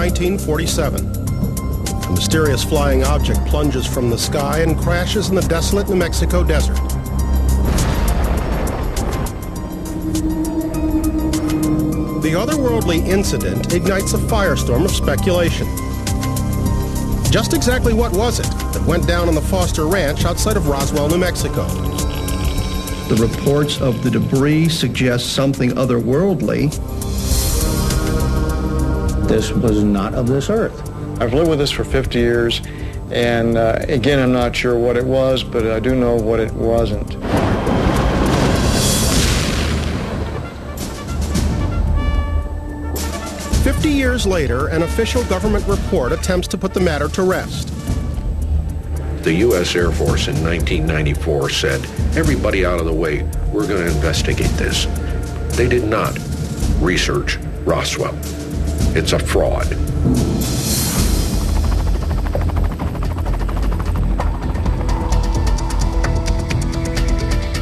1947. A mysterious flying object plunges from the sky and crashes in the desolate New Mexico desert. The otherworldly incident ignites a firestorm of speculation. Just exactly what was it that went down on the Foster Ranch outside of Roswell, New Mexico? The reports of the debris suggest something otherworldly. This was not of this earth. I've lived with this for 50 years, and again, I'm not sure what it was, but I do know what it wasn't. "50 years later, an official government report attempts to put the matter to rest. The U.S. Air Force in 1994 said, everybody out of the way, we're going to investigate this. They did not research Roswell. It's a fraud.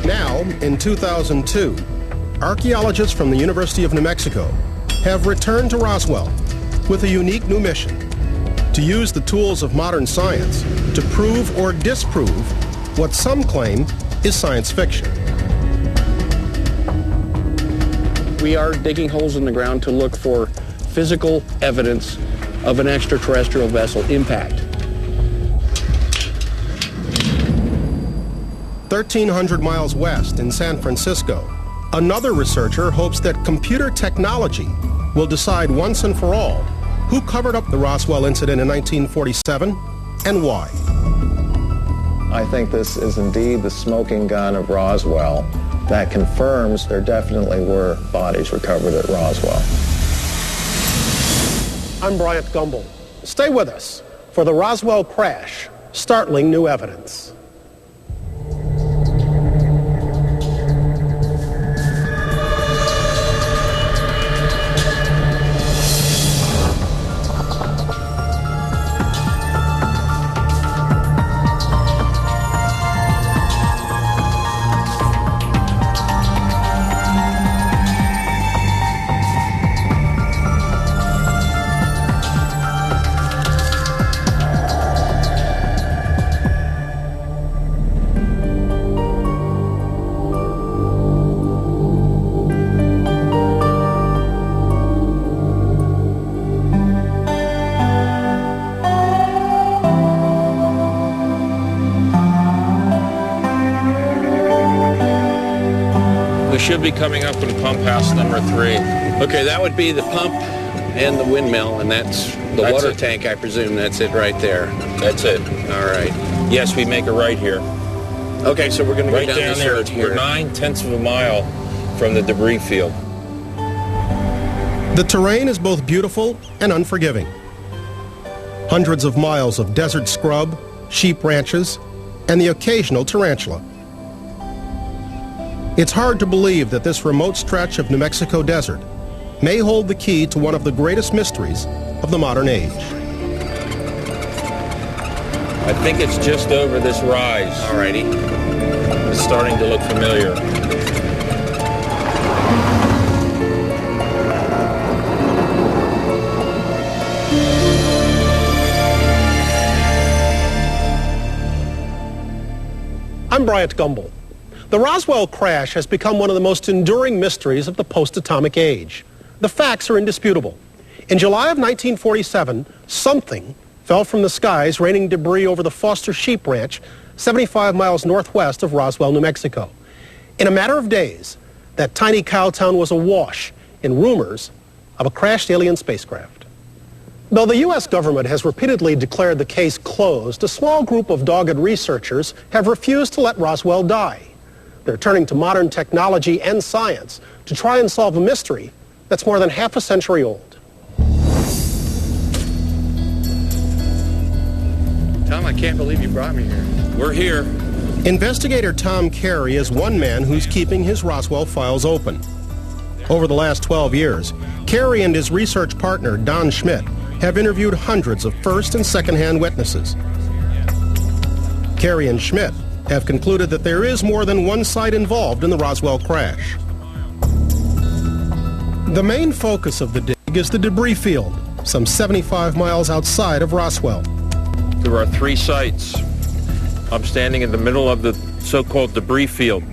Now, in 2002, archaeologists from the University of New Mexico have returned to Roswell with a unique new mission: to use the tools of modern science to prove or disprove what some claim is science fiction. We are digging holes in the ground to look for physical evidence of an extraterrestrial vessel impact. 1,300 miles west in San Francisco, another researcher hopes that computer technology will decide once and for all who covered up the Roswell incident in 1947 and why. I think this is indeed the smoking gun of Roswell that confirms there definitely were bodies recovered at Roswell. I'm Bryant Gumbel. Stay with us for the Roswell crash, startling new evidence. We should be coming up in pump house number 3. Okay, that would be the pump and the windmill, and that's the water tank, I presume. That's it right there. That's it. All right. Yes, we make a right here. Okay, so we're going to go Right down down this there. road here. We're 9/10 of a mile from the debris field. The terrain is both beautiful and unforgiving. Hundreds of miles of desert scrub, sheep ranches, and the occasional tarantula. It's hard to believe that this remote stretch of New Mexico desert may hold the key to one of the greatest mysteries of the modern age. I think it's just over this rise. All righty. It's starting to look familiar. I'm Bryant Gumbel. The Roswell crash has become one of the most enduring mysteries of the post-atomic age. The facts are indisputable. In July of 1947, something fell from the skies, raining debris over the Foster Sheep Ranch, 75 miles northwest of Roswell, New Mexico. In a matter of days, that tiny cow town was awash in rumors of a crashed alien spacecraft. Though the U.S. government has repeatedly declared the case closed, a small group of dogged researchers have refused to let Roswell die. They're turning to modern technology and science to try and solve a mystery that's more than half a century old. Tom, I can't believe you brought me here. We're here. Investigator Tom Carey is one man who's keeping his Roswell files open. Over the last 12 years, Carey and his research partner, Don Schmidt, have interviewed hundreds of first and second-hand witnesses. Carey and Schmidt have concluded that there is more than one side involved in the Roswell crash. The main focus of the dig is the debris field, some 75 miles outside of Roswell. There are 3 sites. I'm standing in the middle of the so-called debris field,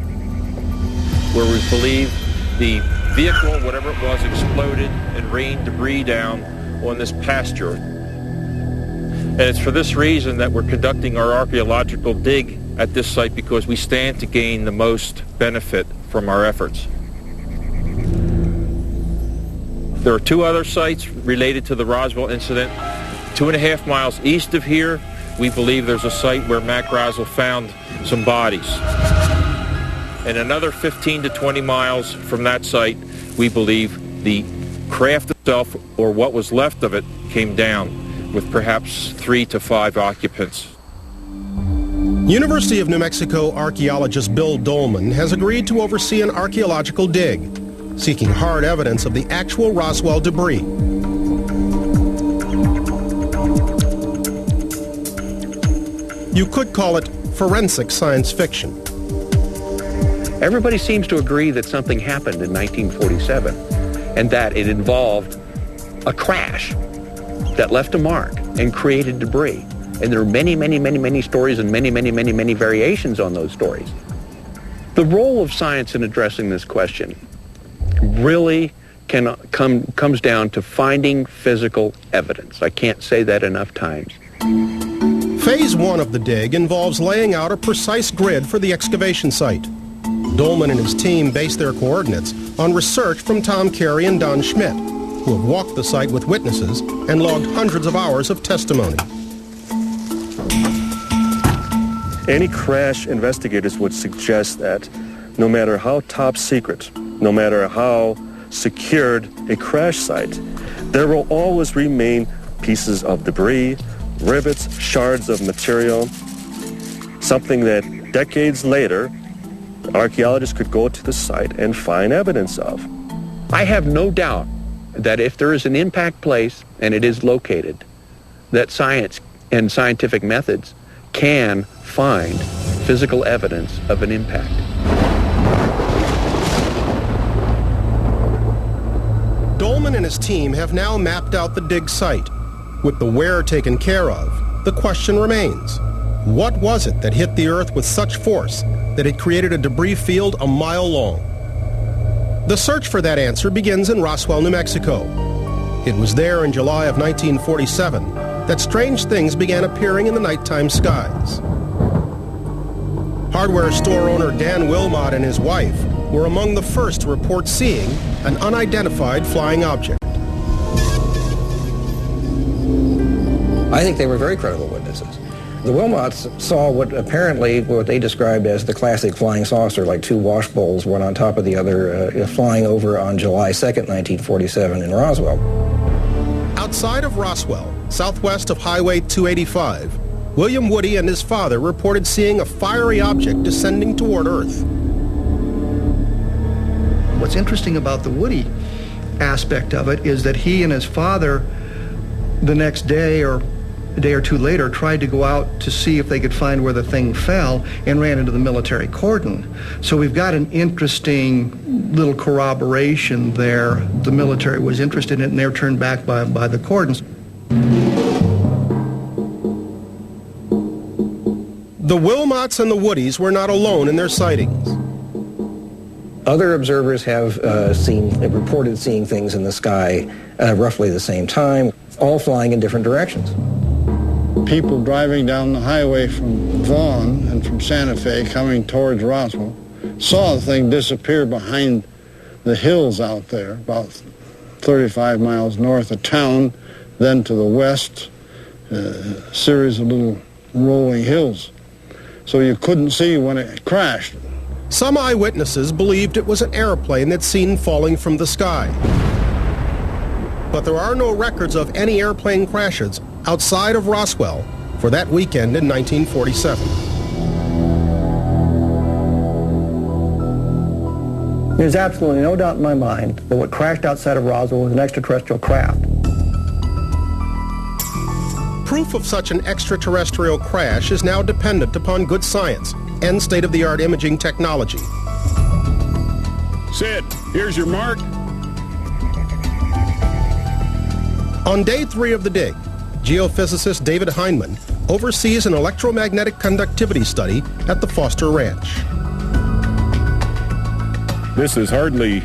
where we believe the vehicle, whatever it was, exploded and rained debris down on this pasture. And it's for this reason that we're conducting our archaeological dig at this site, because we stand to gain the most benefit from our efforts. There are 2 other sites related to the Roswell incident. 2.5 miles east of here, we believe there's a site where Mac Roswell found some bodies. And another 15 to 20 miles from that site, we believe the craft itself, or what was left of it, came down with perhaps 3 to 5 occupants. University of New Mexico archaeologist Bill Dolman has agreed to oversee an archaeological dig, seeking hard evidence of the actual Roswell debris. You could call it forensic science fiction. Everybody seems to agree that something happened in 1947 and that it involved a crash that left a mark and created debris. And there are many, many, many, many stories and many, many, many, many variations on those stories. The role of science in addressing this question really comes down to finding physical evidence. I can't say that enough times. Phase 1 of the dig involves laying out a precise grid for the excavation site. Dolman and his team base their coordinates on research from Tom Carey and Don Schmidt, who have walked the site with witnesses and logged hundreds of hours of testimony. Any crash investigators would suggest that no matter how top secret, no matter how secured a crash site, there will always remain pieces of debris, rivets, shards of material, something that decades later, archaeologists could go to the site and find evidence of. I have no doubt that if there is an impact place and it is located, that science and scientific methods can find physical evidence of an impact. Dolman and his team have now mapped out the dig site. With the where taken care of, the question remains: what was it that hit the Earth with such force that it created a debris field a mile long? The search for that answer begins in Roswell, New Mexico. It was there in July of 1947 that strange things began appearing in the nighttime skies. Hardware store owner Dan Wilmot and his wife were among the first to report seeing an unidentified flying object. I think they were very credible witnesses. The Wilmots saw what they described as the classic flying saucer, like 2 wash bowls, one on top of the other, flying over on July 2nd, 1947 in Roswell. Outside of Roswell, southwest of Highway 285, William Woody and his father reported seeing a fiery object descending toward Earth. What's interesting about the Woody aspect of it is that he and his father, the next day or a day or two later, tried to go out to see if they could find where the thing fell and ran into the military cordon. So we've got an interesting little corroboration there. The military was interested in it and they were turned back by the cordons. The Wilmots and the Woodies were not alone in their sightings. Other observers have reported seeing things in the sky roughly the same time, all flying in different directions. People driving down the highway from Vaughn and from Santa Fe coming towards Roswell saw the thing disappear behind the hills out there, about 35 miles north of town, then to the west, a series of little rolling hills. So you couldn't see when it crashed. Some eyewitnesses believed it was an airplane that's seen falling from the sky. But there are no records of any airplane crashes outside of Roswell for that weekend in 1947. There's absolutely no doubt in my mind that what crashed outside of Roswell was an extraterrestrial craft. Proof of such an extraterrestrial crash is now dependent upon good science and state-of-the-art imaging technology. Sid, here's your mark. On day 3 of the dig, geophysicist David Heinemann oversees an electromagnetic conductivity study at the Foster Ranch. This is hardly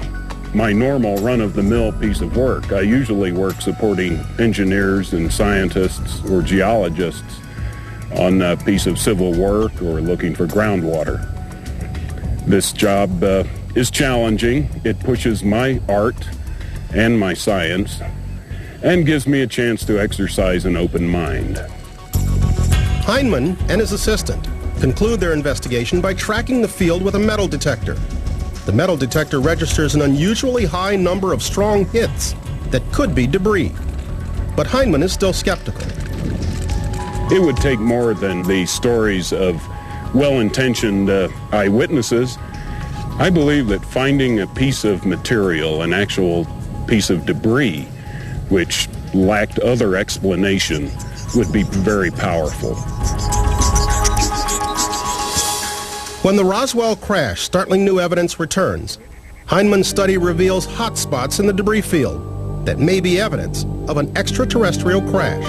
my normal run-of-the-mill piece of work. I usually work supporting engineers and scientists or geologists on a piece of civil work or looking for groundwater. This job is challenging. It pushes my art and my science and gives me a chance to exercise an open mind. Heinemann and his assistant conclude their investigation by tracking the field with a metal detector. The metal detector registers an unusually high number of strong hits that could be debris. But Heinemann is still skeptical. It would take more than the stories of well-intentioned eyewitnesses. I believe that finding a piece of material, an actual piece of debris, which lacked other explanation, would be very powerful. When the Roswell crash, startling new evidence returns. Heinemann's study reveals hot spots in the debris field that may be evidence of an extraterrestrial crash.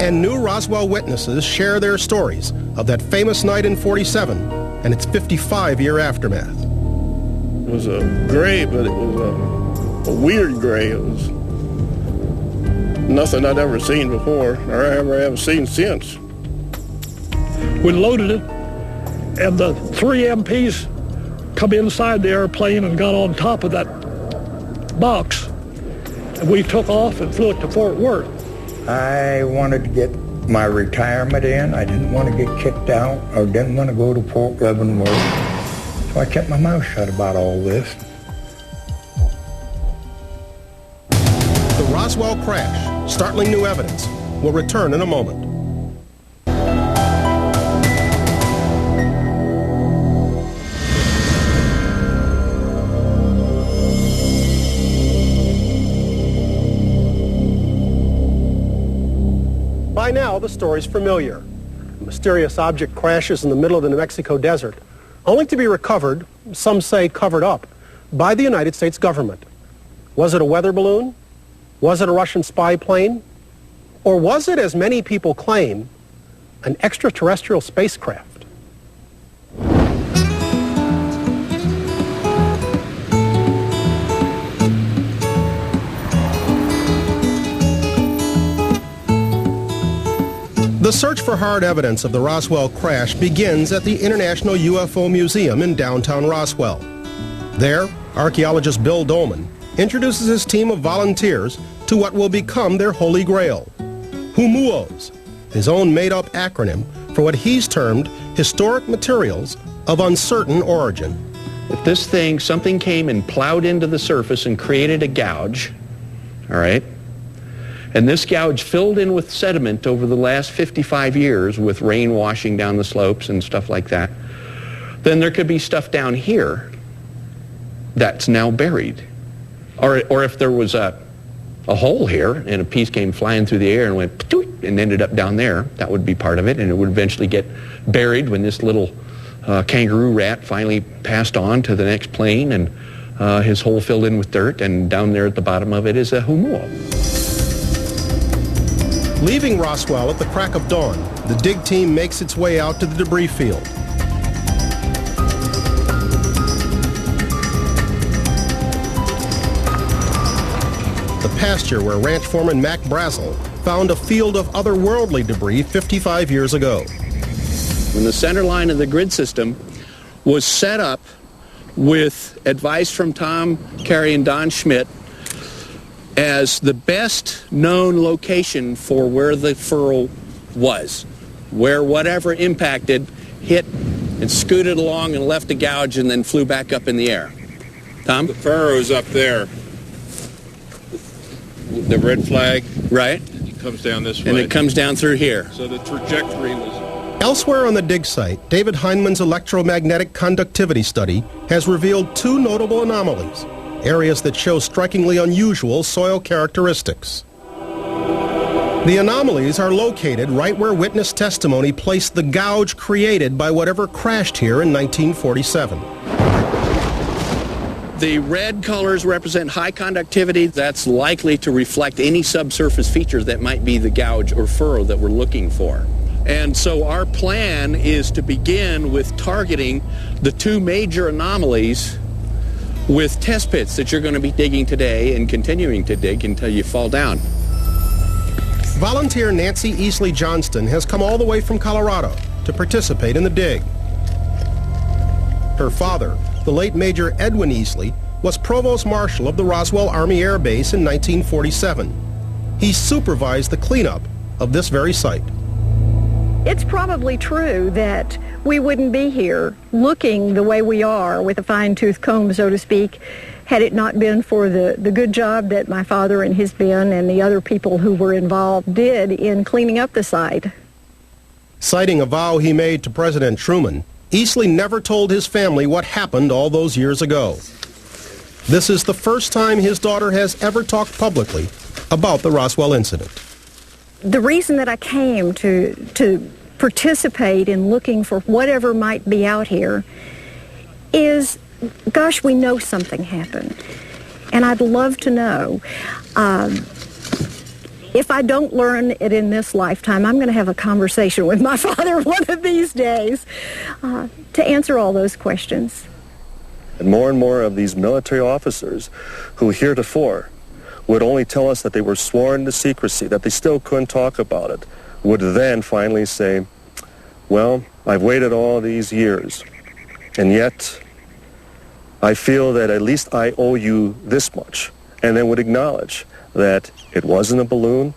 And new Roswell witnesses share their stories of that famous night in '47 and its 55-year aftermath. It was a gray, but it was a weird gray. It was nothing I'd ever seen before or ever have seen since. We loaded it, and the 3 MPs come inside the airplane and got on top of that box. And we took off and flew it to Fort Worth. I wanted to get my retirement in. I didn't want to get kicked out or didn't want to go to Fort Leavenworth. So I kept my mouth shut about all this. The Roswell crash, startling new evidence, will return in a moment. By now, the story's familiar. A mysterious object crashes in the middle of the New Mexico desert, only to be recovered, some say covered up, by the United States government. Was it a weather balloon? Was it a Russian spy plane? Or was it, as many people claim, an extraterrestrial spacecraft? The search for hard evidence of the Roswell crash begins at the International UFO Museum in downtown Roswell. There, archaeologist Bill Dolman introduces his team of volunteers to what will become their holy grail, HUMUOs, his own made-up acronym for what he's termed historic materials of uncertain origin. If this thing, something came and plowed into the surface and created a gouge, all right, and this gouge filled in with sediment over the last 55 years with rain washing down the slopes and stuff like that, then there could be stuff down here that's now buried. Or if there was a hole here and a piece came flying through the air and went and ended up down there, that would be part of it, and it would eventually get buried when this little kangaroo rat finally passed on to the next plane, and his hole filled in with dirt, and down there at the bottom of it is a HUMUO. Leaving Roswell at the crack of dawn, the dig team makes its way out to the debris field. The pasture where ranch foreman Mac Brazel found a field of otherworldly debris 55 years ago. When the center line of the grid system was set up with advice from Tom Carey and Don Schmidt as the best known location for where the furrow was, where whatever impacted hit and scooted along and left a gouge and then flew back up in the air. Tom? The furrow's up there. The red flag. Right. It comes down this way. And it comes down through here. So the trajectory was... Elsewhere on the dig site, David Heinemann's electromagnetic conductivity study has revealed 2 notable anomalies, areas that show strikingly unusual soil characteristics. The anomalies are located right where witness testimony placed the gouge created by whatever crashed here in 1947. The red colors represent high conductivity. That's likely to reflect any subsurface features that might be the gouge or furrow that we're looking for. And so our plan is to begin with targeting the two major anomalies with test pits that you're going to be digging today and continuing to dig until you fall down. Volunteer Nancy Easley Johnston has come all the way from Colorado to participate in the dig. Her father, the late Major Edwin Easley, was Provost Marshal of the Roswell Army Air Base in 1947. He supervised the cleanup of this very site. It's probably true that we wouldn't be here looking the way we are with a fine-tooth comb, so to speak, had it not been for the good job that my father and his men and the other people who were involved did in cleaning up the site. Citing a vow he made to President Truman, Easley never told his family what happened all those years ago. This is the first time his daughter has ever talked publicly about the Roswell incident. The reason that I came to participate in looking for whatever might be out here is, gosh, we know something happened. And I'd love to know. If I don't learn it in this lifetime, I'm going to have a conversation with my father one of these days to answer all those questions. And more of these military officers who heretofore would only tell us that they were sworn to secrecy, that they still couldn't talk about it, would then finally say, well, I've waited all these years, and yet I feel that at least I owe you this much, and then would acknowledge that it wasn't a balloon,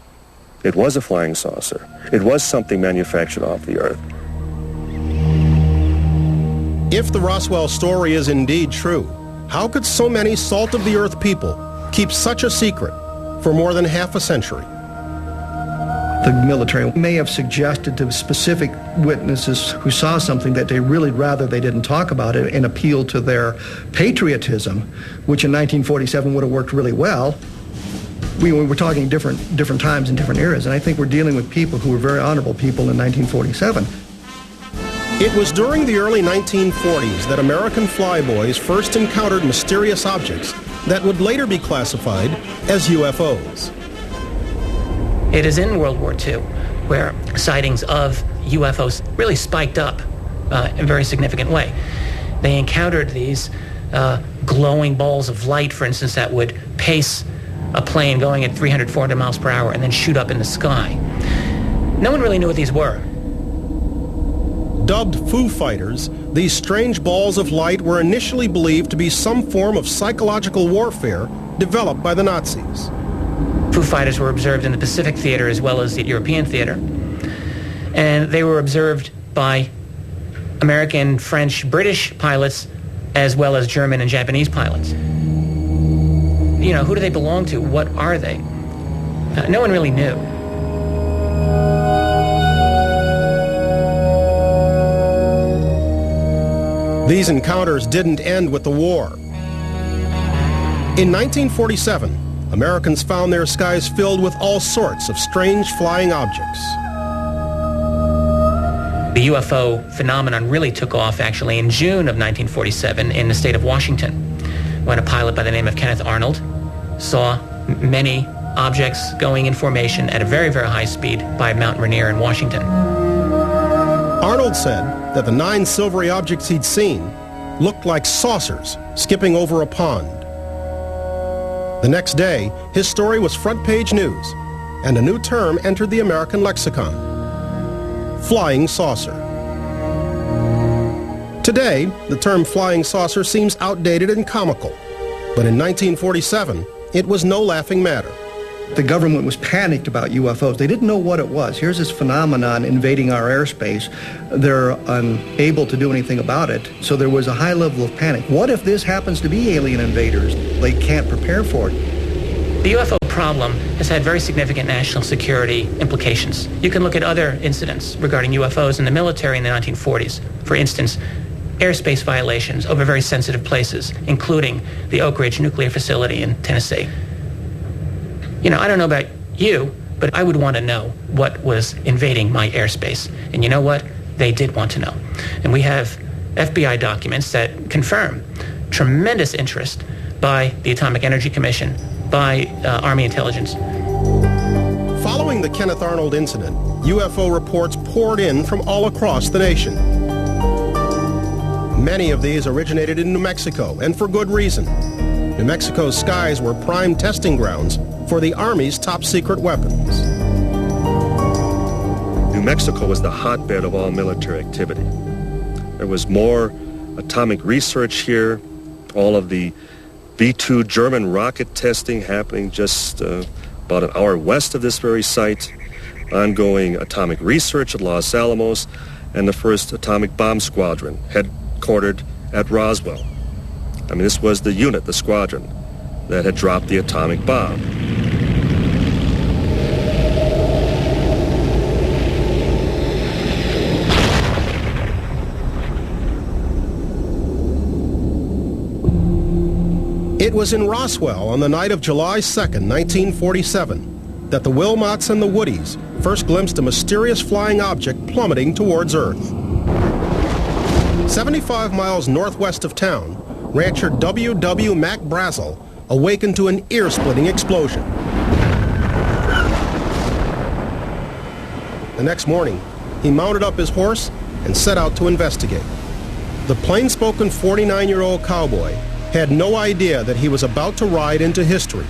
it was a flying saucer, it was something manufactured off the Earth. If the Roswell story is indeed true, how could so many salt-of-the-earth people keep such a secret for more than half a century? The military may have suggested to specific witnesses who saw something that they really rather they didn't talk about it and appeal to their patriotism, which in 1947 would have worked really well. We were talking different times and different eras, and I think we're dealing with people who were very honorable people in 1947. It was during the early 1940s that American flyboys first encountered mysterious objects that would later be classified as UFOs. It is in World War II where sightings of UFOs really spiked up in a very significant way. They encountered these glowing balls of light, for instance, that would pace a plane going at 300, 400 miles per hour and then shoot up in the sky. No one really knew what these were. Dubbed Foo Fighters, these strange balls of light were initially believed to be some form of psychological warfare developed by the Nazis. Foo Fighters were observed in the Pacific Theater as well as the European Theater. And they were observed by American, French, British pilots as well as German and Japanese pilots. You know, who do they belong to? What are they? No one really knew. These encounters didn't end with the war. In 1947, Americans found their skies filled with all sorts of strange flying objects. The UFO phenomenon really took off actually in June of 1947 in the state of Washington, when a pilot by the name of Kenneth Arnold saw many objects going in formation at a very, very high speed by Mount Rainier in Washington. Arnold said that the 9 silvery objects he'd seen looked like saucers skipping over a pond. The next day, his story was front-page news, and a new term entered the American lexicon: flying saucer. Today, the term flying saucer seems outdated and comical, but in 1947, it was no laughing matter. The government was panicked about UFOs. They didn't know what it was. Here's this phenomenon invading our airspace. They're unable to do anything about it, so there was a high level of panic. What if this happens to be alien invaders? They can't prepare for it. The UFO problem has had very significant national security implications. You can look at other incidents regarding UFOs in the military in the 1940s. For instance, airspace violations over very sensitive places, including the Oak Ridge nuclear facility in Tennessee. You know, I don't know about you, but I would want to know what was invading my airspace. And you know what? They did want to know. And we have FBI documents that confirm tremendous interest by the Atomic Energy Commission, by Army intelligence. Following the Kenneth Arnold incident, UFO reports poured in from all across the nation. Many of these originated in New Mexico, and for good reason. New Mexico's skies were prime testing grounds for the Army's top-secret weapons. New Mexico was the hotbed of all military activity. There was more atomic research here, all of the V-2 German rocket testing happening just about an hour west of this very site, ongoing atomic research at Los Alamos, and the first atomic bomb squadron headquartered at Roswell. I mean, this was the unit, the squadron, that had dropped the atomic bomb. It was in Roswell on the night of July 2nd, 1947, that the Wilmots and the Woodies first glimpsed a mysterious flying object plummeting towards Earth. 75 miles northwest of town, rancher W.W. Mac Brazel awakened to an ear-splitting explosion. The next morning, he mounted up his horse and set out to investigate. The plain-spoken 49-year-old cowboy had no idea that he was about to ride into history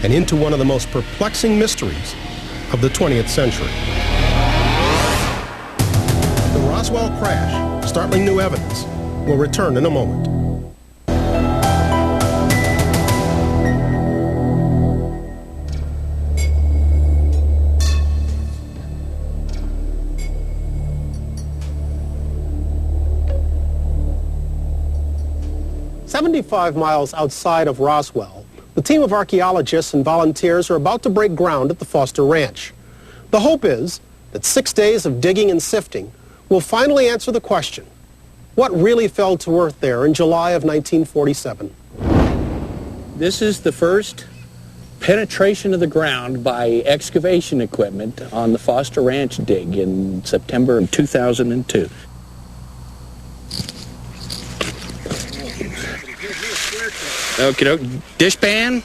and into one of the most perplexing mysteries of the 20th century. The Roswell crash, startling new evidence, will return in a moment. "75 miles outside of Roswell, the team of archaeologists and volunteers are about to break ground at the Foster Ranch. The hope is that 6 days of digging and sifting will finally answer the question, what really fell to earth there in July of 1947? This is the first penetration of the ground by excavation equipment on the Foster Ranch dig in September of 2002. Okay, dishpan,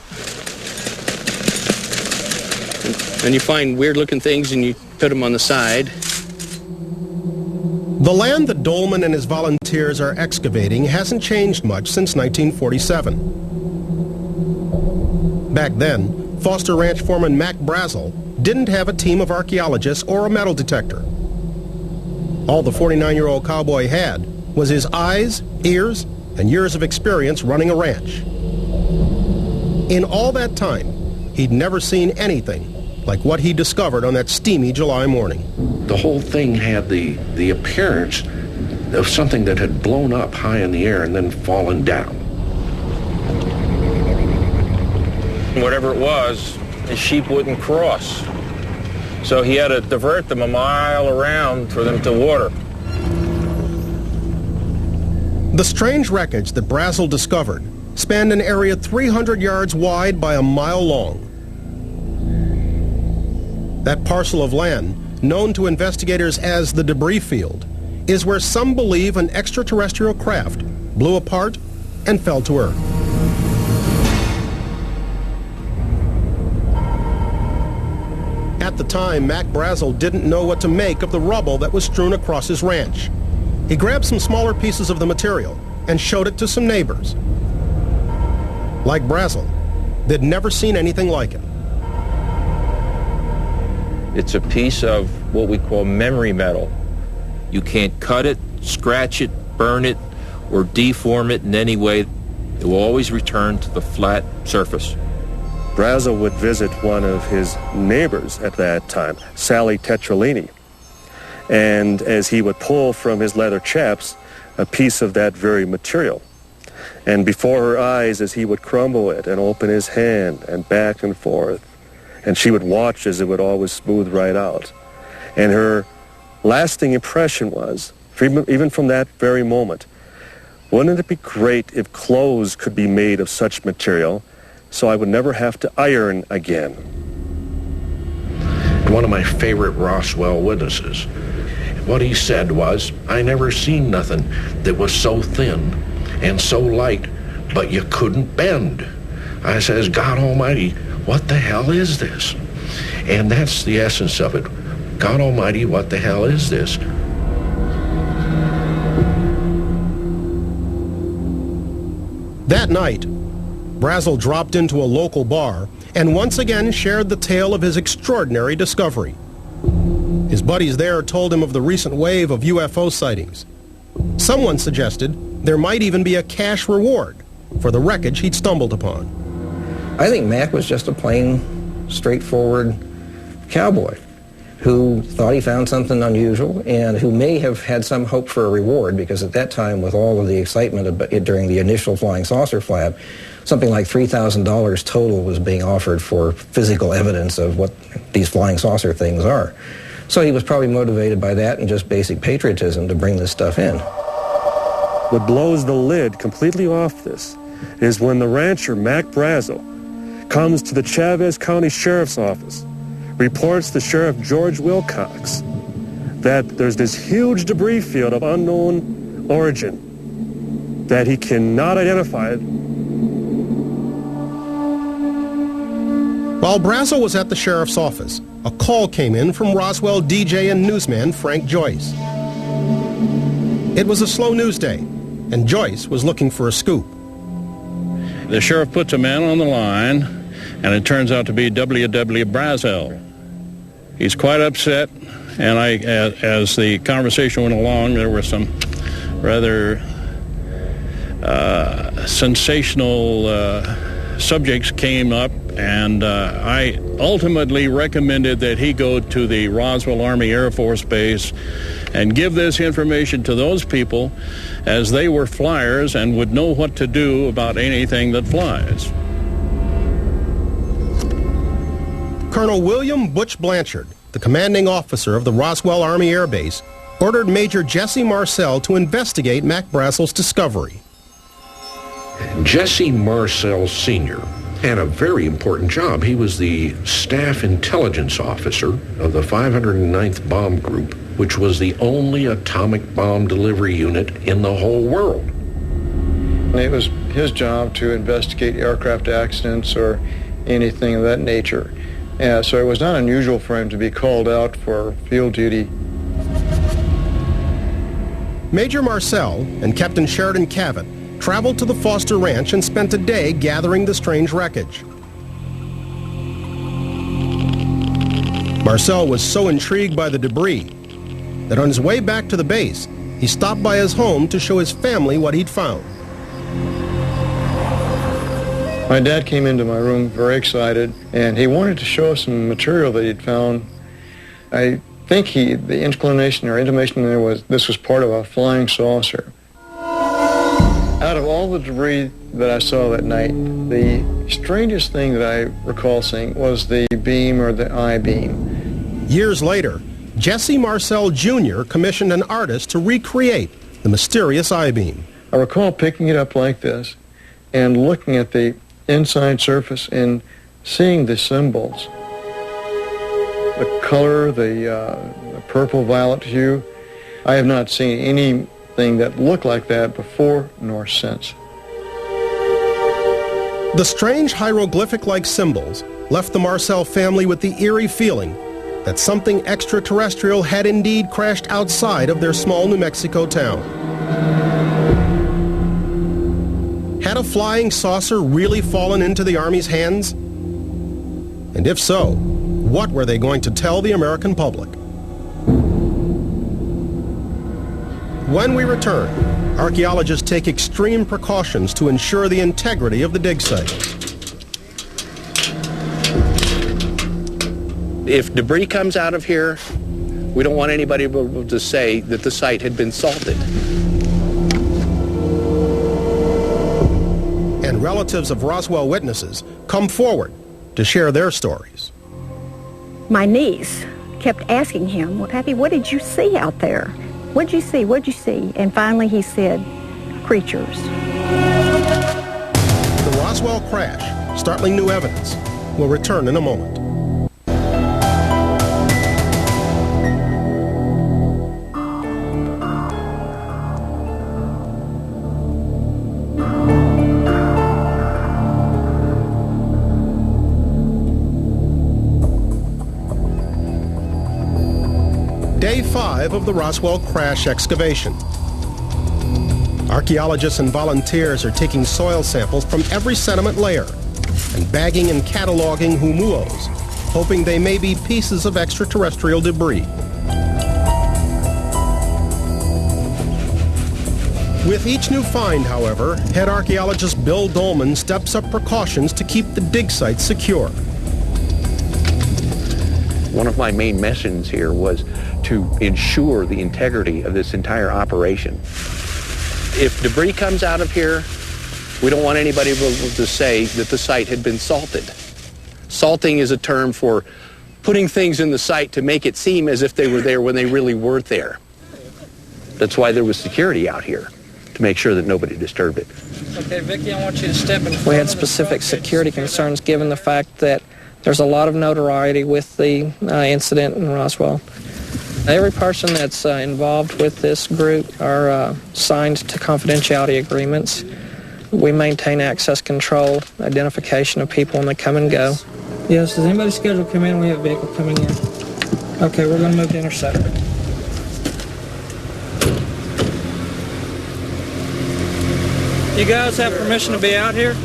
and you find weird-looking things and you put them on the side. The land that Dolman and his volunteers are excavating hasn't changed much since 1947. Back then, Foster Ranch foreman Mac Brazel didn't have a team of archaeologists or a metal detector. All the 49-year-old cowboy had was his eyes, ears, and years of experience running a ranch. In all that time, he'd never seen anything like what he discovered on that steamy July morning. The whole thing had the appearance of something that had blown up high in the air and then fallen down. Whatever it was, his sheep wouldn't cross. So he had to divert them a mile around for them to water. The strange wreckage that Brazel discovered spanned an area 300 yards wide by a mile long. That parcel of land, known to investigators as the debris field, is where some believe an extraterrestrial craft blew apart and fell to Earth. At the time, Mac Brazel didn't know what to make of the rubble that was strewn across his ranch. He grabbed some smaller pieces of the material and showed it to some neighbors. Like Brazel, they'd never seen anything like it. It's a piece of what we call memory metal. You can't cut it, scratch it, burn it, or deform it in any way. It will always return to the flat surface. Brazel would visit one of his neighbors at that time, Sally Tetralini. And as he would pull from his leather chaps a piece of that very material, and before her eyes as he would crumble it and open his hand and back and forth, and she would watch as it would always smooth right out. And her lasting impression was, even from that very moment, wouldn't it be great if clothes could be made of such material so I would never have to iron again? One of my favorite Roswell witnesses, what he said was, I never seen nothing that was so thin and so light, but you couldn't bend. I says, God Almighty, what the hell is this? And that's the essence of it. God Almighty, what the hell is this? That night, Brazel dropped into a local bar and once again shared the tale of his extraordinary discovery. His buddies there told him of the recent wave of UFO sightings. Someone suggested there might even be a cash reward for the wreckage he'd stumbled upon. I think Mac was just a plain, straightforward cowboy who thought he found something unusual and who may have had some hope for a reward, because at that time, with all of the excitement during the initial flying saucer flap, something like $3,000 total was being offered for physical evidence of what these flying saucer things are. So he was probably motivated by that and just basic patriotism to bring this stuff in. What blows the lid completely off this is when the rancher, Mac Brazel, comes to the Chavez County Sheriff's Office, reports to Sheriff George Wilcox that there's this huge debris field of unknown origin that he cannot identify. While Brazel was at the sheriff's office, a call came in from Roswell DJ and newsman Frank Joyce. It was a slow news day, and Joyce was looking for a scoop. The sheriff puts a man on the line, and it turns out to be W.W. Brazel. He's quite upset, and as the conversation went along, there were some rather sensational subjects came up, and I ultimately recommended that he go to the Roswell Army Air Force Base and give this information to those people, as they were flyers and would know what to do about anything that flies. Colonel William Butch Blanchard, the commanding officer of the Roswell Army Air Base, ordered Major Jesse Marcel to investigate Mac Brazel's discovery. Jesse Marcel Sr. had a very important job. He was the staff intelligence officer of the 509th Bomb Group, which was the only atomic bomb delivery unit in the whole world. It was his job to investigate aircraft accidents or anything of that nature. So it was not unusual for him to be called out for field duty. Major Marcel and Captain Sheridan Cavett traveled to the Foster Ranch and spent a day gathering the strange wreckage. Marcel was so intrigued by the debris that on his way back to the base, he stopped by his home to show his family what he'd found. My dad came into my room very excited, and he wanted to show us some material that he'd found. I think the inclination or intimation there was this was part of a flying saucer. Out of all the debris that I saw that night, the strangest thing that I recall seeing was the beam or the I-beam. Years later, Jesse Marcel Jr. commissioned an artist to recreate the mysterious I-beam. I recall picking it up like this and looking at the inside surface and seeing the symbols. The color, the purple-violet hue. I have not seen anything that looked like that before nor since. The strange hieroglyphic-like symbols left the Marcel family with the eerie feeling that something extraterrestrial had indeed crashed outside of their small New Mexico town. Had a flying saucer really fallen into the Army's hands? And if so, what were they going to tell the American public? When we return, archaeologists take extreme precautions to ensure the integrity of the dig site. If debris comes out of here, we don't want anybody able to say that the site had been salted. And relatives of Roswell witnesses come forward to share their stories. My niece kept asking him, well, Pappy, what did you see out there? What'd you see? What'd you see? And finally he said, creatures. The Roswell crash, startling new evidence. We'll return in a moment. 5 of the Roswell crash excavation. Archaeologists and volunteers are taking soil samples from every sediment layer and bagging and cataloging humuos, hoping they may be pieces of extraterrestrial debris. With each new find, however, head archaeologist Bill Dolman steps up precautions to keep the dig site secure. One of my main missions here was to ensure the integrity of this entire operation. If debris comes out of here, we don't want anybody to say that the site had been salted. Salting is a term for putting things in the site to make it seem as if they were there when they really weren't there. That's why there was security out here, to make sure that nobody disturbed it. Okay, Vicki, I want you to step in. We had specific security concerns given the fact that there's a lot of notoriety with the incident in Roswell. Every person that's involved with this group are signed to confidentiality agreements. We maintain access control, identification of people when they come and go. Yes, does anybody scheduled to come in? We have a vehicle coming in. Okay, we're going to move to intercept. You guys have permission to be out here?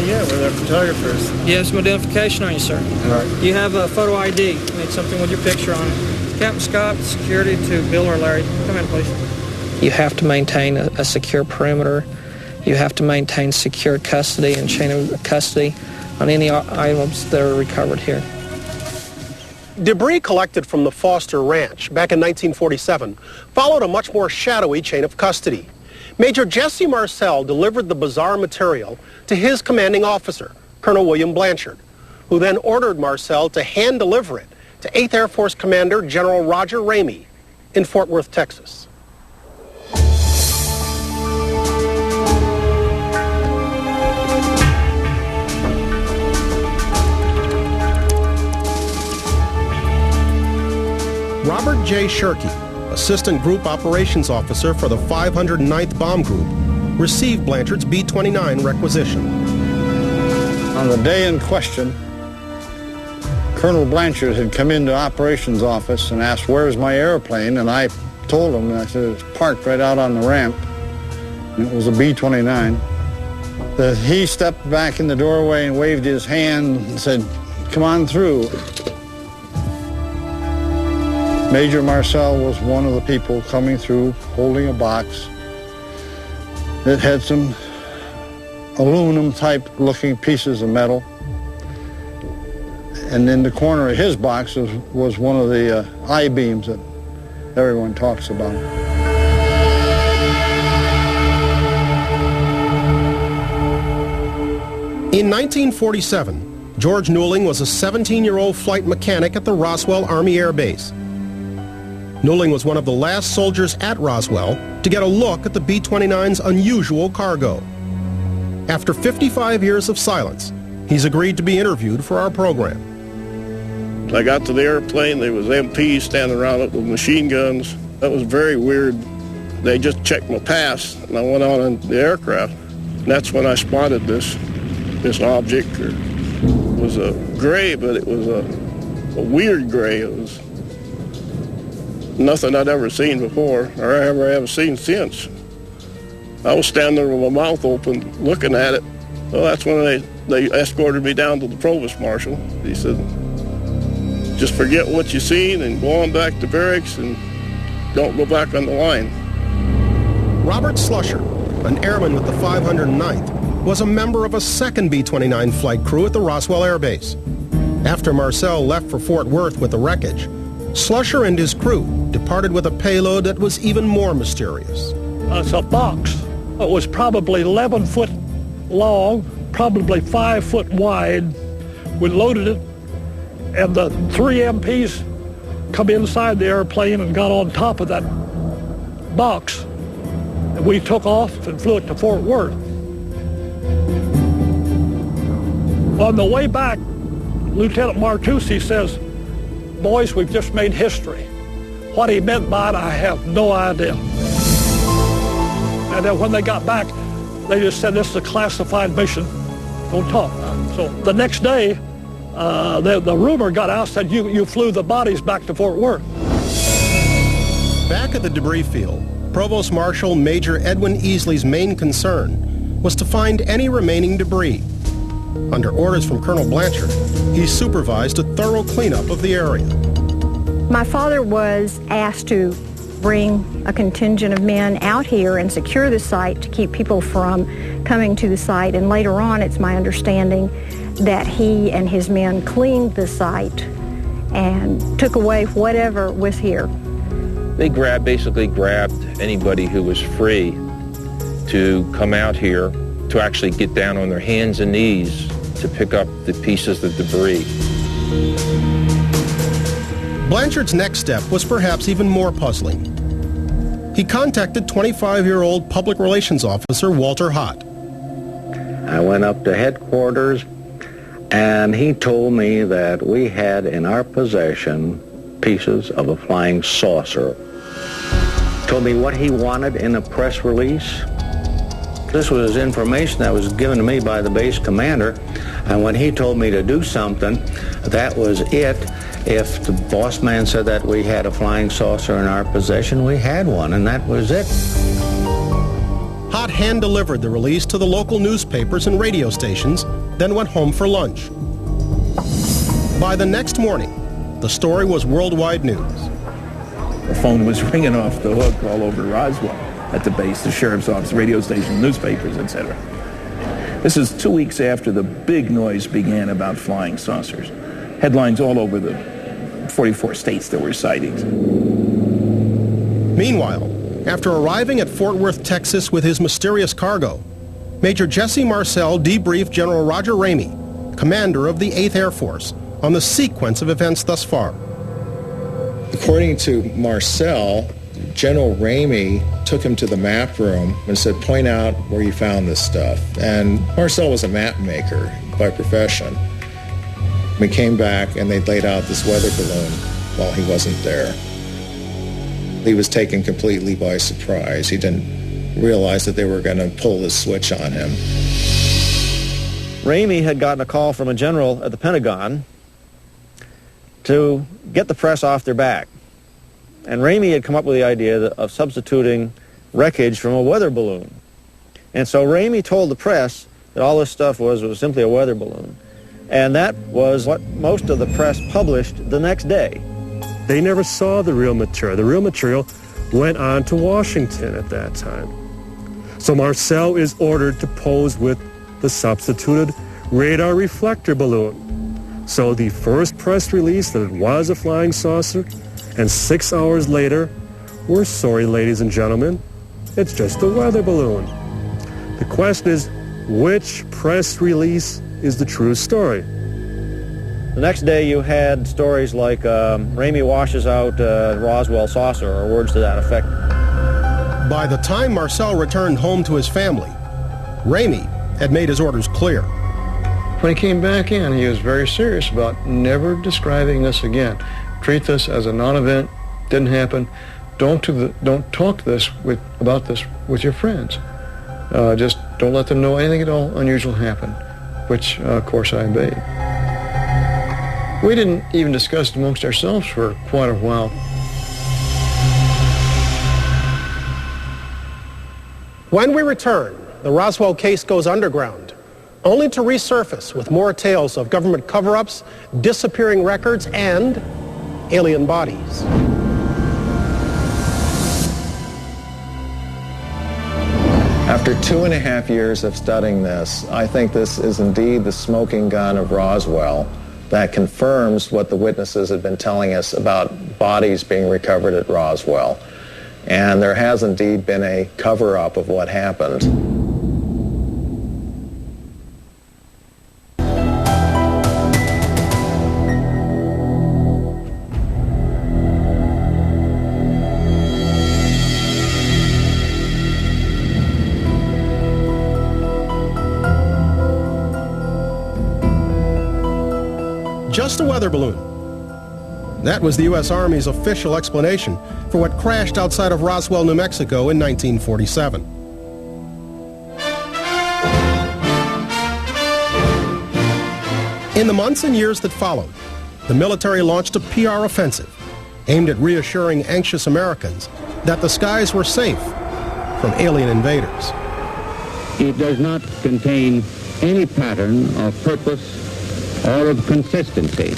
Yeah, we're their photographers. You have some identification on you, sir. All right. You have a photo ID. You need something with your picture on it. Captain Scott, security to Bill or Larry. Come in, please. You have to maintain a secure perimeter. You have to maintain secure custody and chain of custody on any items that are recovered here. Debris collected from the Foster Ranch back in 1947 followed a much more shadowy chain of custody. Major Jesse Marcel delivered the bizarre material to his commanding officer, Colonel William Blanchard, who then ordered Marcel to hand deliver it to 8th Air Force Commander General Roger Ramey in Fort Worth, Texas. Robert J. Shirky, Assistant Group Operations Officer for the 509th Bomb Group, received Blanchard's B-29 requisition. On the day in question, Colonel Blanchard had come into operations office and asked, "Where's my airplane?" And I told him, and I said, "It's parked right out on the ramp." And it was a B-29. That he stepped back in the doorway and waved his hand and said, "Come on through." Major Marcel was one of the people coming through holding a box that had some aluminum-type looking pieces of metal. And in the corner of his box was one of the I-beams that everyone talks about. In 1947, George Newling was a 17-year-old flight mechanic at the Roswell Army Air Base. Newling was one of the last soldiers at Roswell to get a look at the B-29's unusual cargo. After 55 years of silence, he's agreed to be interviewed for our program. I got to the airplane, there was MPs standing around it with machine guns. That was very weird. They just checked my pass, and I went on in the aircraft. And that's when I spotted this object. It was a gray, but it was a weird gray. It was nothing I'd ever seen before, or ever have seen since. I was standing there with my mouth open, looking at it. Well, that's when they escorted me down to the provost marshal. He said, "Just forget what you seen and go on back to barracks and don't go back on the line." Robert Slusher, an airman with the 509th, was a member of a second B-29 flight crew at the Roswell Air Base. After Marcel left for Fort Worth with the wreckage, Slusher and his crew departed with a payload that was even more mysterious. It's a box. It was probably 11 foot long, probably 5 foot wide. We loaded it, and the 3 MPs come inside the airplane and got on top of that box. And we took off and flew it to Fort Worth. On the way back, Lieutenant Martucci says, "Boys, we've just made history." What he meant by it, I have no idea. And then when they got back, they just said, "This is a classified mission. Don't talk." So the next day, the rumor got out, said you flew the bodies back to Fort Worth. Back at the debris field, Provost Marshal Major Edwin Easley's main concern was to find any remaining debris. Under orders from Colonel Blanchard, he supervised a thorough cleanup of the area. My father was asked to bring a contingent of men out here and secure the site to keep people from coming to the site. And later on, it's my understanding that he and his men cleaned the site and took away whatever was here. They basically grabbed anybody who was free to come out here to actually get down on their hands and knees to pick up the pieces of debris. Blanchard's next step was perhaps even more puzzling. He contacted 25-year-old public relations officer Walter Hott. I went up to headquarters, and he told me that we had in our possession pieces of a flying saucer. Told me what he wanted in a press release. This was information that was given to me by the base commander, and when he told me to do something, that was it. If the boss man said that we had a flying saucer in our possession, we had one, and that was it. Hott hand-delivered the release to the local newspapers and radio stations, then went home for lunch. By the next morning, the story was worldwide news. The phone was ringing off the hook all over Roswell, at the base, the sheriff's office, radio station, newspapers, etc. This is 2 weeks after the big noise began about flying saucers. Headlines all over the 44 states there were sightings. Meanwhile, after arriving at Fort Worth, Texas with his mysterious cargo, Major Jesse Marcel debriefed General Roger Ramey, commander of the 8th Air Force, on the sequence of events thus far. According to Marcel, General Ramey took him to the map room and said, point out where you found this stuff. And Marcel was a map maker by profession. We came back and they laid out this weather balloon while he wasn't there. He was taken completely by surprise. He didn't realize that they were going to pull this switch on him. Ramey had gotten a call from a general at the Pentagon to get the press off their back. And Ramey had come up with the idea of substituting wreckage from a weather balloon. And so Ramey told the press that all this stuff was simply a weather balloon. And that was what most of the press published the next day. They never saw the real material. The real material went on to Washington at that time. So Marcel is ordered to pose with the substituted radar reflector balloon. So the first press release that it was a flying saucer, and 6 hours later, we're sorry, ladies and gentlemen, it's just a weather balloon. The question is, which press release is the true story? The next day you had stories like Ramey washes out Roswell saucer, or words to that effect. By the time Marcel returned home to his family, Ramey had made his orders clear. When he came back in, he was very serious about never describing this again. Treat this as a non-event, didn't happen. Don't talk about this with your friends. Just don't let them know anything at all unusual happened, which, of course, I obeyed. We didn't even discuss it amongst ourselves for quite a while. When we return, the Roswell case goes underground, only to resurface with more tales of government cover-ups, disappearing records, and alien bodies. After 2.5 years of studying this, I think this is indeed the smoking gun of Roswell that confirms what the witnesses had been telling us about bodies being recovered at Roswell. And there has indeed been a cover-up of what happened. Just a weather balloon. That was the U.S. Army's official explanation for what crashed outside of Roswell, New Mexico in 1947. In the months and years that followed, the military launched a PR offensive, aimed at reassuring anxious Americans that the skies were safe from alien invaders. It does not contain any pattern of purpose or of consistency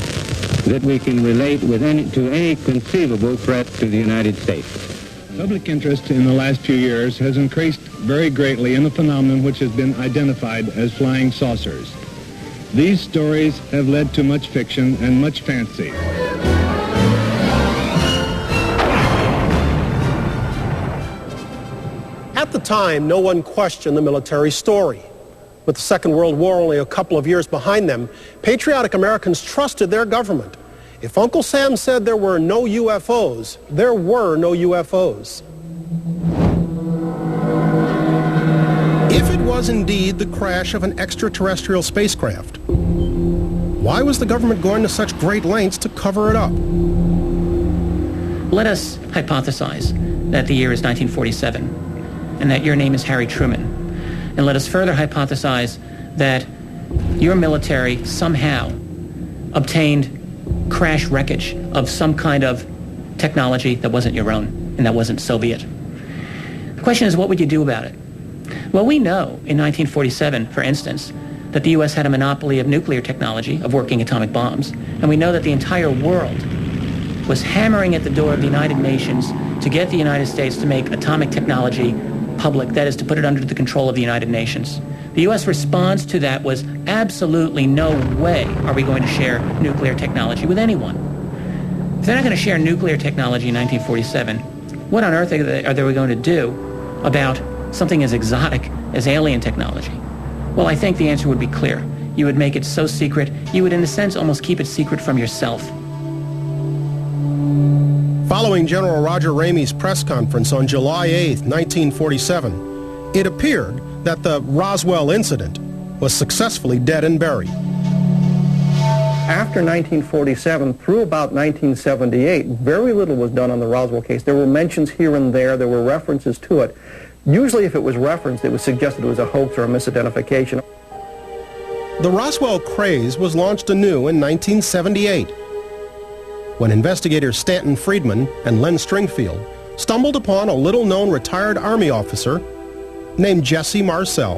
that we can relate to any conceivable threat to the United States. Public interest in the last few years has increased very greatly in the phenomenon which has been identified as flying saucers. These stories have led to much fiction and much fancy. At the time, no one questioned the military story. With the Second World War only a couple of years behind them, patriotic Americans trusted their government. If Uncle Sam said there were no UFOs, there were no UFOs. If it was indeed the crash of an extraterrestrial spacecraft, why was the government going to such great lengths to cover it up? Let us hypothesize that the year is 1947 and that your name is Harry Truman. And let us further hypothesize that your military somehow obtained crash wreckage of some kind of technology that wasn't your own and that wasn't Soviet. The question is, what would you do about it? Well, we know in 1947, for instance, that the U.S. had a monopoly of nuclear technology, of working atomic bombs, and we know that the entire world was hammering at the door of the United Nations to get the United States to make atomic technology public, that is, to put it under the control of the United Nations. The U.S. response to that was absolutely no way are we going to share nuclear technology with anyone. If they're not going to share nuclear technology in 1947, what on earth are they going to do about something as exotic as alien technology? Well, I think the answer would be clear. You would make it so secret, you would in a sense almost keep it secret from yourself. Following General Roger Ramey's press conference on July 8, 1947, it appeared that the Roswell incident was successfully dead and buried. After 1947, through about 1978, very little was done on the Roswell case. There were mentions here and there were references to it. Usually if it was referenced, it was suggested it was a hoax or a misidentification. The Roswell craze was launched anew in 1978, when investigators Stanton Friedman and Len Stringfield stumbled upon a little-known retired Army officer named Jesse Marcel.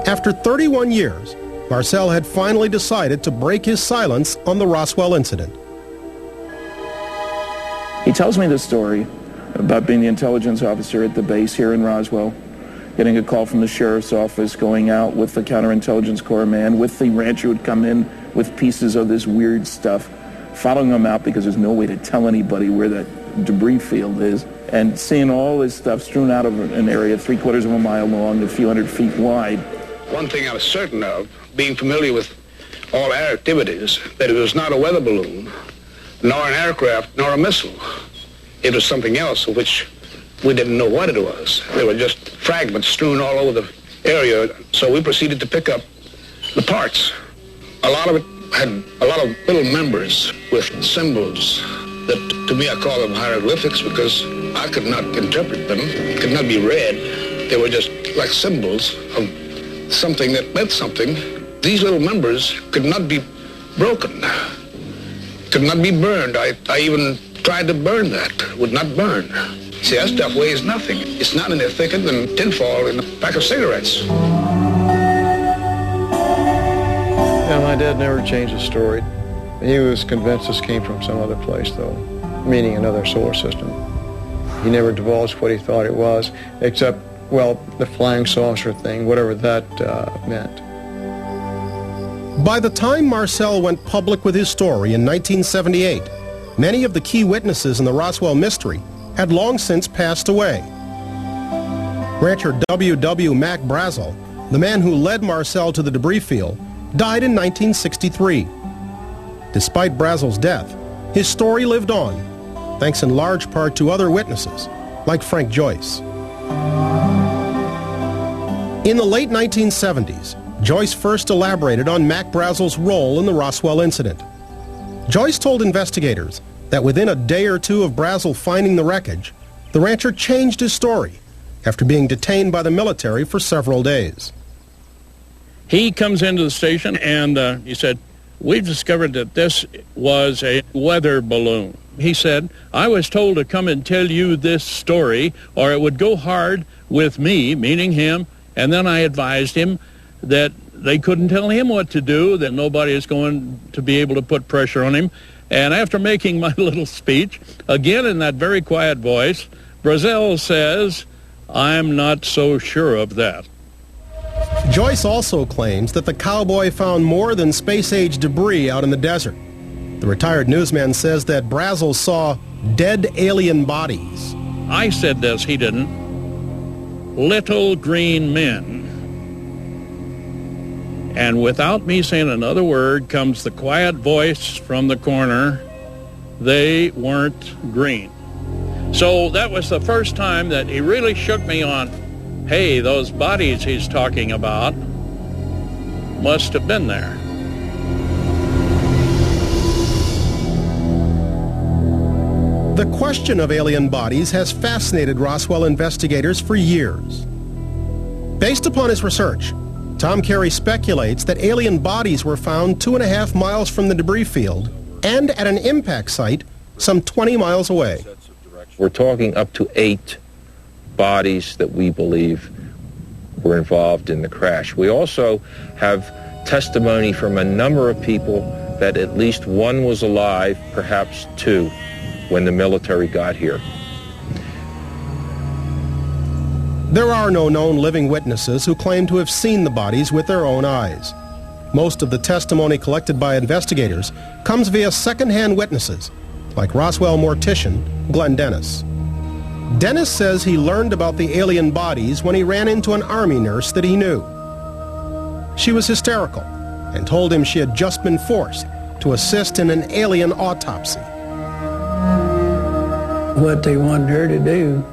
After 31 years, Marcel had finally decided to break his silence on the Roswell incident. He tells me the story about being the intelligence officer at the base here in Roswell, getting a call from the sheriff's office, going out with the counterintelligence corps man, with the rancher who would come in with pieces of this weird stuff, following them out because there's no way to tell anybody where that debris field is, and seeing all this stuff strewn out of an area 3/4 of a mile long, a few hundred feet wide. One thing I was certain of, being familiar with all air activities, that it was not a weather balloon, nor an aircraft, nor a missile. It was something else of which we didn't know what it was. They were just fragments strewn all over the area, so we proceeded to pick up the parts. A lot of it had a lot of little members with symbols that, to me, I call them hieroglyphics because I could not interpret them, could not be read. They were just like symbols of something that meant something. These little members could not be broken, could not be burned. I even tried to burn that, would not burn. See, that stuff weighs nothing. It's not any thicker than tinfoil in a pack of cigarettes. Yeah, my dad never changed his story. He was convinced this came from some other place, though, meaning another solar system. He never divulged what he thought it was, except, well, the flying saucer thing, whatever that meant. By the time Marcel went public with his story in 1978, many of the key witnesses in the Roswell mystery had long since passed away. Rancher W.W. Mac Brazel, the man who led Marcel to the debris field, died in 1963. Despite Brazel's death, his story lived on, thanks in large part to other witnesses, like Frank Joyce. In the late 1970s, Joyce first elaborated on Mac Brazel's role in the Roswell incident. Joyce told investigators that within a day or two of Brazel finding the wreckage, the rancher changed his story after being detained by the military for several days. He comes into the station and he said, we've discovered that this was a weather balloon. He said, I was told to come and tell you this story, or it would go hard with me, meaning him, and then I advised him that they couldn't tell him what to do, that nobody is going to be able to put pressure on him. And after making my little speech, again in that very quiet voice, Brazel says, I'm not so sure of that. Joyce also claims that the cowboy found more than space-age debris out in the desert. The retired newsman says that Brazel saw dead alien bodies. I said this, he didn't. Little green men. And without me saying another word comes the quiet voice from the corner, they weren't green. So that was the first time that he really shook me on, hey, those bodies he's talking about must have been there. The question of alien bodies has fascinated Roswell investigators for years. Based upon his research, Tom Carey speculates that alien bodies were found 2.5 miles from the debris field and at an impact site some 20 miles away. We're talking up to 8 bodies that we believe were involved in the crash. We also have testimony from a number of people that at least one was alive, perhaps 2, when the military got here. There are no known living witnesses who claim to have seen the bodies with their own eyes. Most of the testimony collected by investigators comes via second-hand witnesses, like Roswell mortician Glenn Dennis. Dennis says he learned about the alien bodies when he ran into an Army nurse that he knew. She was hysterical and told him she had just been forced to assist in an alien autopsy. What they wanted her to do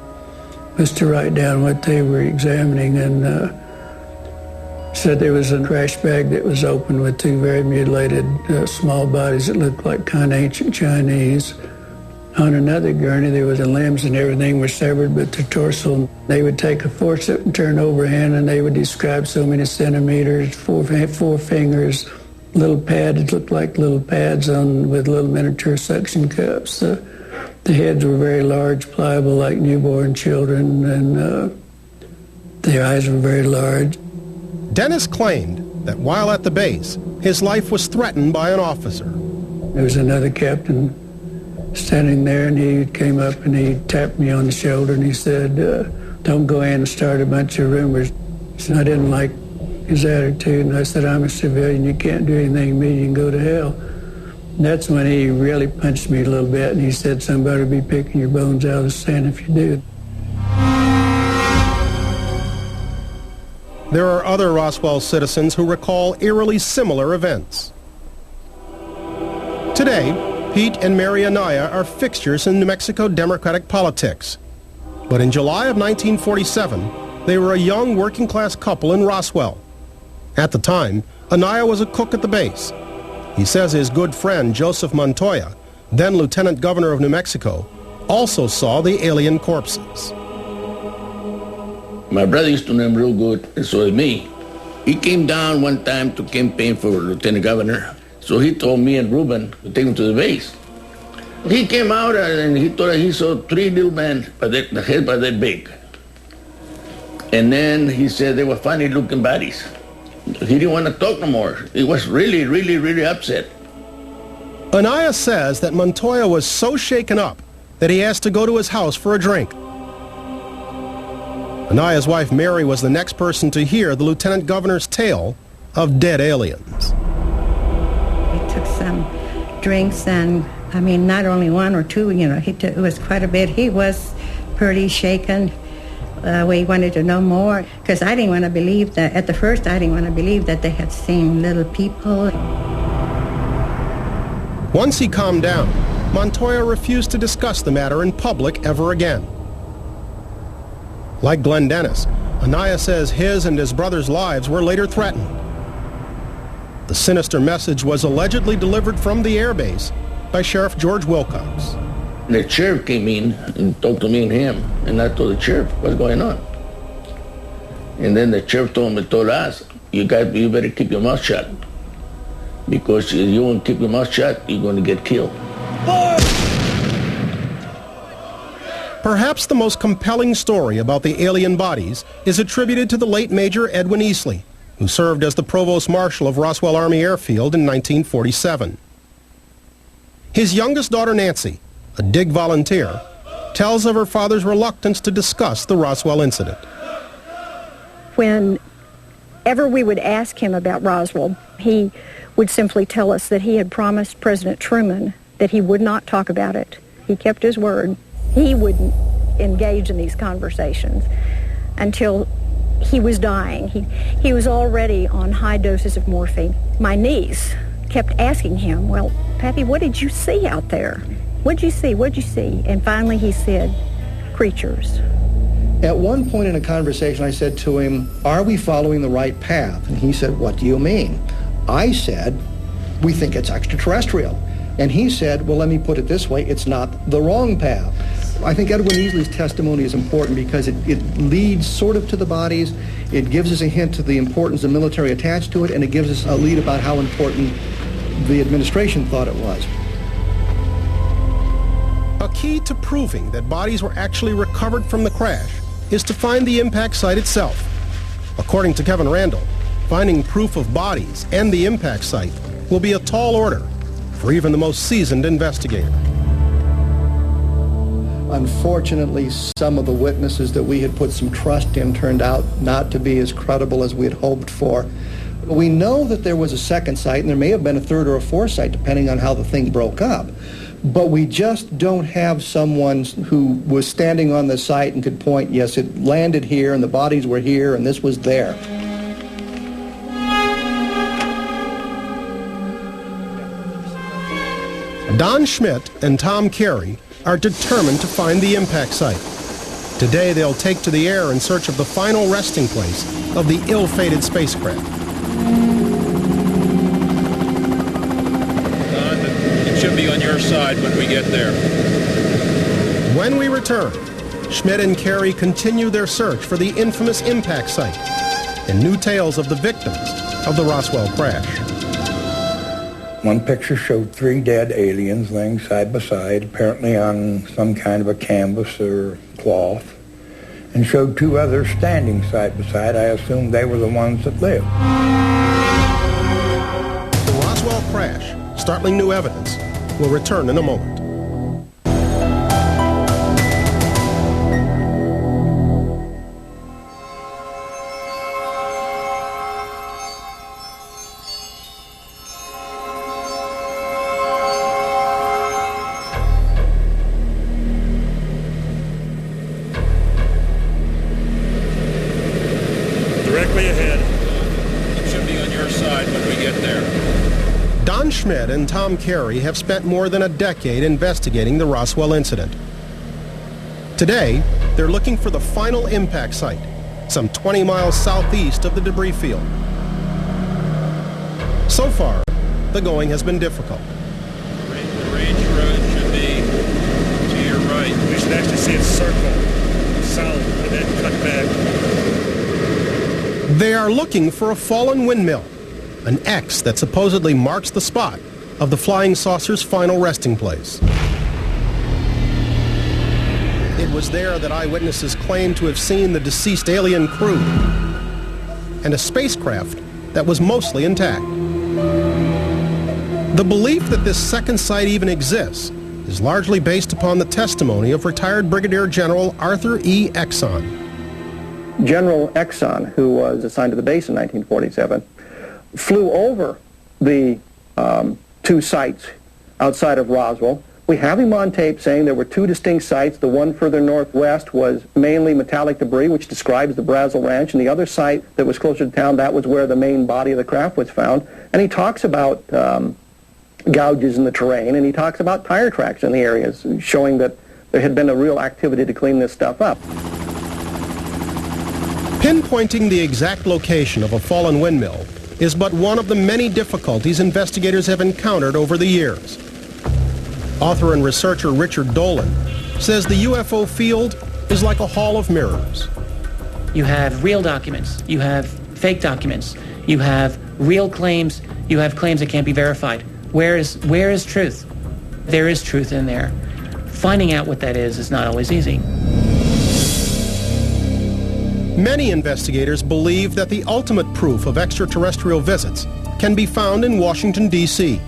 was to write down what they were examining, and said there was a trash bag that was open with 2 very mutilated small bodies that looked like kind of ancient Chinese. On another gurney, there was the limbs and everything were severed, but the torso, they would take a forceps and turn overhand, and they would describe so many centimeters, 4 fingers, little pads, it looked like little pads with little miniature suction cups. The heads were very large, pliable like newborn children, and their eyes were very large. Dennis claimed that while at the base, his life was threatened by an officer. There was another captain standing there, and he came up and he tapped me on the shoulder and he said, don't go in and start a bunch of rumors. So I didn't like his attitude, and I said, I'm a civilian, you can't do anything to me, you can go to hell. And that's when he really punched me a little bit, and he said, somebody will be picking your bones out of the sand if you do. There are other Roswell citizens who recall eerily similar events. Today, Pete and Mary Anaya are fixtures in New Mexico Democratic politics. But in July of 1947, they were a young working-class couple in Roswell. At the time, Anaya was a cook at the base. He says his good friend Joseph Montoya, then Lieutenant Governor of New Mexico, also saw the alien corpses. My brother used to know him real good, and so did me. He came down one time to campaign for Lieutenant Governor, so he told me and Ruben to take him to the base. He came out and he told us he saw 3 little men, but the head was that big. And then he said they were funny-looking bodies. He didn't want to talk no more. He was really, really, really upset. Anaya says that Montoya was so shaken up that he asked to go to his house for a drink. Anaya's wife Mary was the next person to hear the Lieutenant Governor's tale of dead aliens. We took some drinks, and I mean, not only 1 or 2, it was quite a bit. He was pretty shaken. We wanted to know more, because I didn't want to believe that, at the first I didn't want to believe that they had seen little people. Once he calmed down, Montoya refused to discuss the matter in public ever again. Like Glenn Dennis, Anaya says his and his brother's lives were later threatened. The sinister message was allegedly delivered from the airbase by Sheriff George Wilcox. The sheriff came in and talked to me and him, and I told the sheriff what's going on. And then the sheriff told us, you better keep your mouth shut. because if you won't keep your mouth shut, you're going to get killed. Perhaps the most compelling story about the alien bodies is attributed to the late Major Edwin Easley, who served as the Provost Marshal of Roswell Army Airfield in 1947. His youngest daughter, Nancy, a dig volunteer, tells of her father's reluctance to discuss the Roswell incident. Whenever we would ask him about Roswell, he would simply tell us that he had promised President Truman that he would not talk about it. He kept his word. He wouldn't engage in these conversations until he was dying. He was already on high doses of morphine. My niece kept asking him, well, Pappy, what did you see out there? What'd you see? What'd you see? And finally he said, creatures. At one point in a conversation, I said to him, are we following the right path? And he said, what do you mean? I said, we think it's extraterrestrial. And he said, well, let me put it this way, it's not the wrong path. I think Edwin Easley's testimony is important because it leads sort of to the bodies, it gives us a hint to the importance of military attached to it, and it gives us a lead about how important the administration thought it was. A key to proving that bodies were actually recovered from the crash is to find the impact site itself. According to Kevin Randall, finding proof of bodies and the impact site will be a tall order for even the most seasoned investigator. Unfortunately, some of the witnesses that we had put some trust in turned out not to be as credible as we had hoped for. We know that there was a second site, and there may have been a third or a fourth site, depending on how the thing broke up. But we just don't have someone who was standing on the site and could point, yes, it landed here, and the bodies were here, and this was there. Don Schmidt and Tom Carey are determined to find the impact site. Today they'll take to the air in search of the final resting place of the ill-fated spacecraft. Don, it should be on your side when we get there. When we return, Schmidt and Carey continue their search for the infamous impact site and new tales of the victims of the Roswell crash. One picture showed 3 dead aliens laying side by side, apparently on some kind of a canvas or cloth, and showed 2 others standing side by side. I assumed they were the ones that lived. The Roswell crash, startling new evidence, will return in a moment. Schmidt and Tom Carey have spent more than a decade investigating the Roswell incident. Today, they're looking for the final impact site, some 20 miles southeast of the debris field. So far, the going has been difficult. The range road should be to your right. We should actually see it circle south and then cut back. They are looking for a fallen windmill, an X that supposedly marks the spot of the flying saucer's final resting place. It was there that eyewitnesses claimed to have seen the deceased alien crew and a spacecraft that was mostly intact. The belief that this second site even exists is largely based upon the testimony of retired Brigadier General Arthur E. Exon. General Exon, who was assigned to the base in 1947, flew over the 2 sites outside of Roswell. We have him on tape saying there were 2 distinct sites. The one further northwest was mainly metallic debris, which describes the Brazel Ranch, and the other site that was closer to town, that was where the main body of the craft was found. And he talks about gouges in the terrain, and he talks about tire tracks in the areas, showing that there had been a real activity to clean this stuff up. Pinpointing the exact location of a fallen windmill is but one of the many difficulties investigators have encountered over the years. Author and researcher Richard Dolan says the UFO field is like a hall of mirrors. You have real documents, you have fake documents, you have real claims, you have claims that can't be verified. Where is truth? There is truth in there. Finding out what that is not always easy. Many investigators believe that the ultimate proof of extraterrestrial visits can be found in Washington, D.C.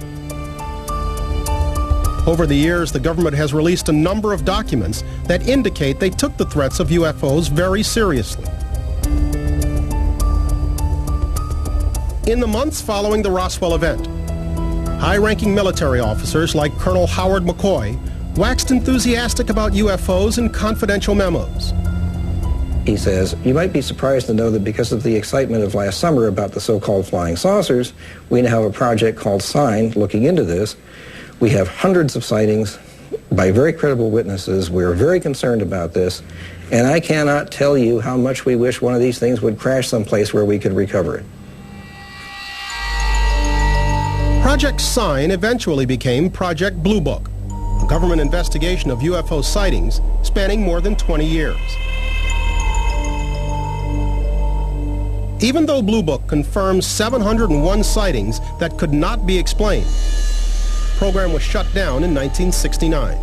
Over the years, the government has released a number of documents that indicate they took the threats of UFOs very seriously. In the months following the Roswell event, high-ranking military officers like Colonel Howard McCoy waxed enthusiastic about UFOs in confidential memos. He says, you might be surprised to know that because of the excitement of last summer about the so-called flying saucers, we now have a project called SIGN looking into this. We have hundreds of sightings by very credible witnesses. We're very concerned about this, and I cannot tell you how much we wish one of these things would crash someplace where we could recover it. Project SIGN eventually became Project Blue Book, a government investigation of UFO sightings spanning more than 20 years. Even though Blue Book confirms 701 sightings that could not be explained, the program was shut down in 1969.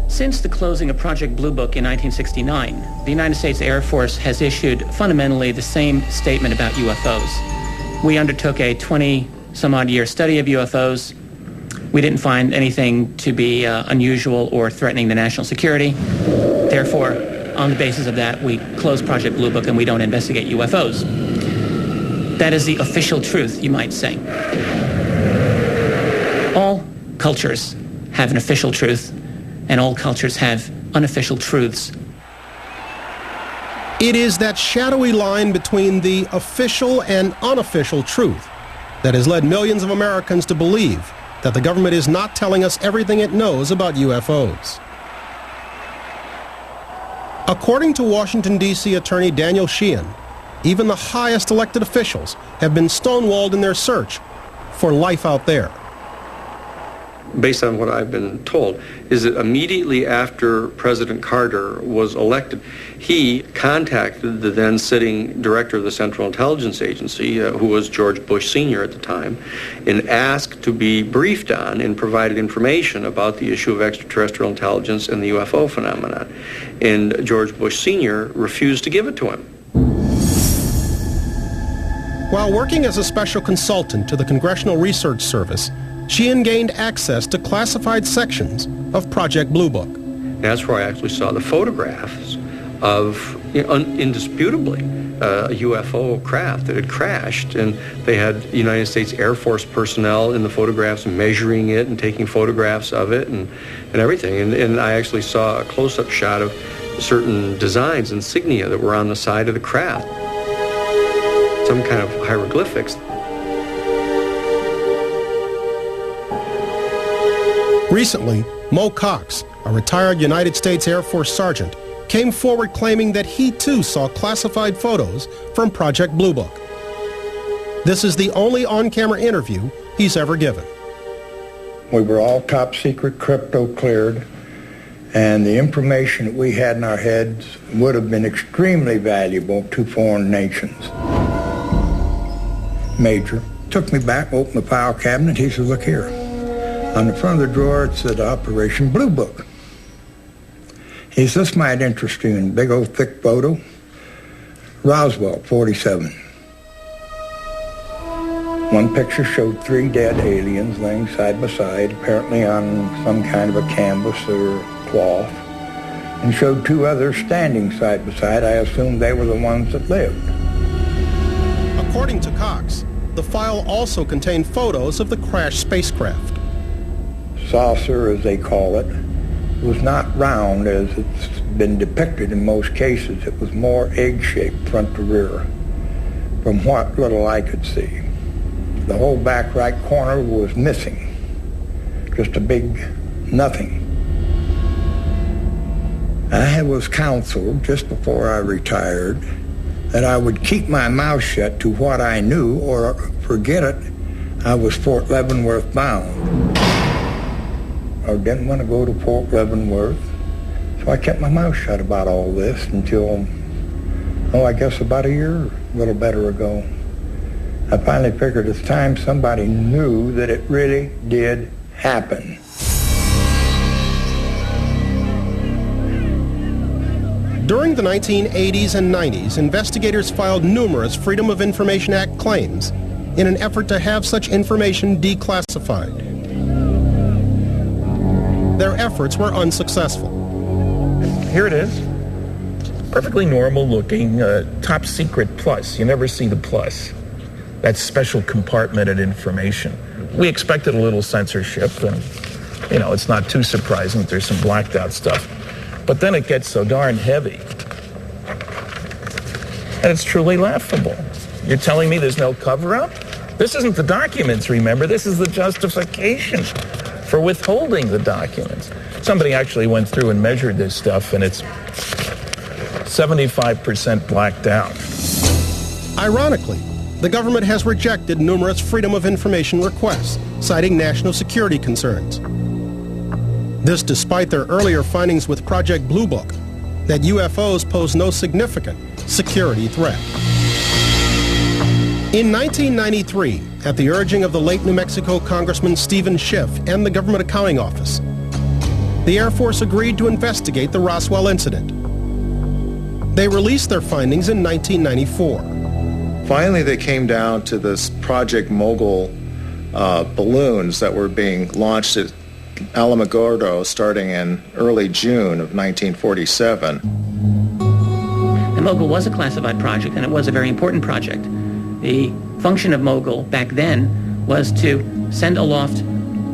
Since the closing of Project Blue Book in 1969, the United States Air Force has issued fundamentally the same statement about UFOs. We undertook a 20-some-odd year study of UFOs. We didn't find anything to be unusual or threatening the national security. Therefore, on the basis of that, we closed Project Blue Book and we don't investigate UFOs. That is the official truth, you might say. All cultures have an official truth, and all cultures have unofficial truths. It is that shadowy line between the official and unofficial truth that has led millions of Americans to believe that the government is not telling us everything it knows about UFOs. According to Washington, D.C. Attorney Daniel Sheehan, even the highest elected officials have been stonewalled in their search for life out there. Based on what I've been told, is that immediately after President Carter was elected, he contacted the then sitting director of the Central Intelligence Agency, who was George Bush Sr. at the time, and asked to be briefed on and provided information about the issue of extraterrestrial intelligence and the UFO phenomenon. And George Bush Sr. refused to give it to him. While working as a special consultant to the Congressional Research Service, Sheehan gained access to classified sections of Project Blue Book. That's where I actually saw the photographs of, indisputably, a UFO craft that had crashed, and they had United States Air Force personnel in the photographs measuring it and taking photographs of it and everything. And I actually saw a close-up shot of certain designs, insignia that were on the side of the craft. Some kind of hieroglyphics. Recently, Mo Cox, a retired United States Air Force sergeant, came forward claiming that he too saw classified photos from Project Blue Book. This is the only on-camera interview he's ever given. We were all top secret, crypto cleared, and the information that we had in our heads would have been extremely valuable to foreign nations. Major took me back, opened the file cabinet. He said, look here. On the front of the drawer, it said Operation Blue Book. He said, this might interest you. In big old thick photo. Roswell, 47. One picture showed 3 dead aliens laying side by side, apparently on some kind of a canvas or cloth, and showed 2 others standing side by side. I assumed they were the ones that lived. According to Cox, the file also contained photos of the crashed spacecraft. Saucer, as they call it, was not round as it's been depicted in most cases. It was more egg-shaped front to rear, from what little I could see. The whole back right corner was missing, just a big nothing. I was counseled just before I retired that I would keep my mouth shut to what I knew, or forget it, I was Fort Leavenworth bound. I didn't want to go to Fort Leavenworth, so I kept my mouth shut about all this until, I guess about a year, a little better ago. I finally figured it's time somebody knew that it really did happen. During the 1980s and 90s, investigators filed numerous Freedom of Information Act claims in an effort to have such information declassified. Their efforts were unsuccessful. Here it is. Perfectly normal looking, top secret plus. You never see the plus. That's special compartmented information. We expected a little censorship, and, it's not too surprising that there's some blacked out stuff. But then it gets so darn heavy. And it's truly laughable. You're telling me there's no cover-up? This isn't the documents, remember? This is the justification for withholding the documents. Somebody actually went through and measured this stuff, and it's 75% blacked out. Ironically, the government has rejected numerous Freedom of Information requests, citing national security concerns. This despite their earlier findings with Project Blue Book that UFOs pose no significant security threat. In 1993, at the urging of the late New Mexico Congressman Stephen Schiff and the Government Accounting Office, the Air Force agreed to investigate the Roswell incident. They released their findings in 1994. Finally, they came down to this Project Mogul balloons that were being launched at Alamogordo starting in early June of 1947. The Mogul was a classified project, and it was a very important project. The function of Mogul back then was to send aloft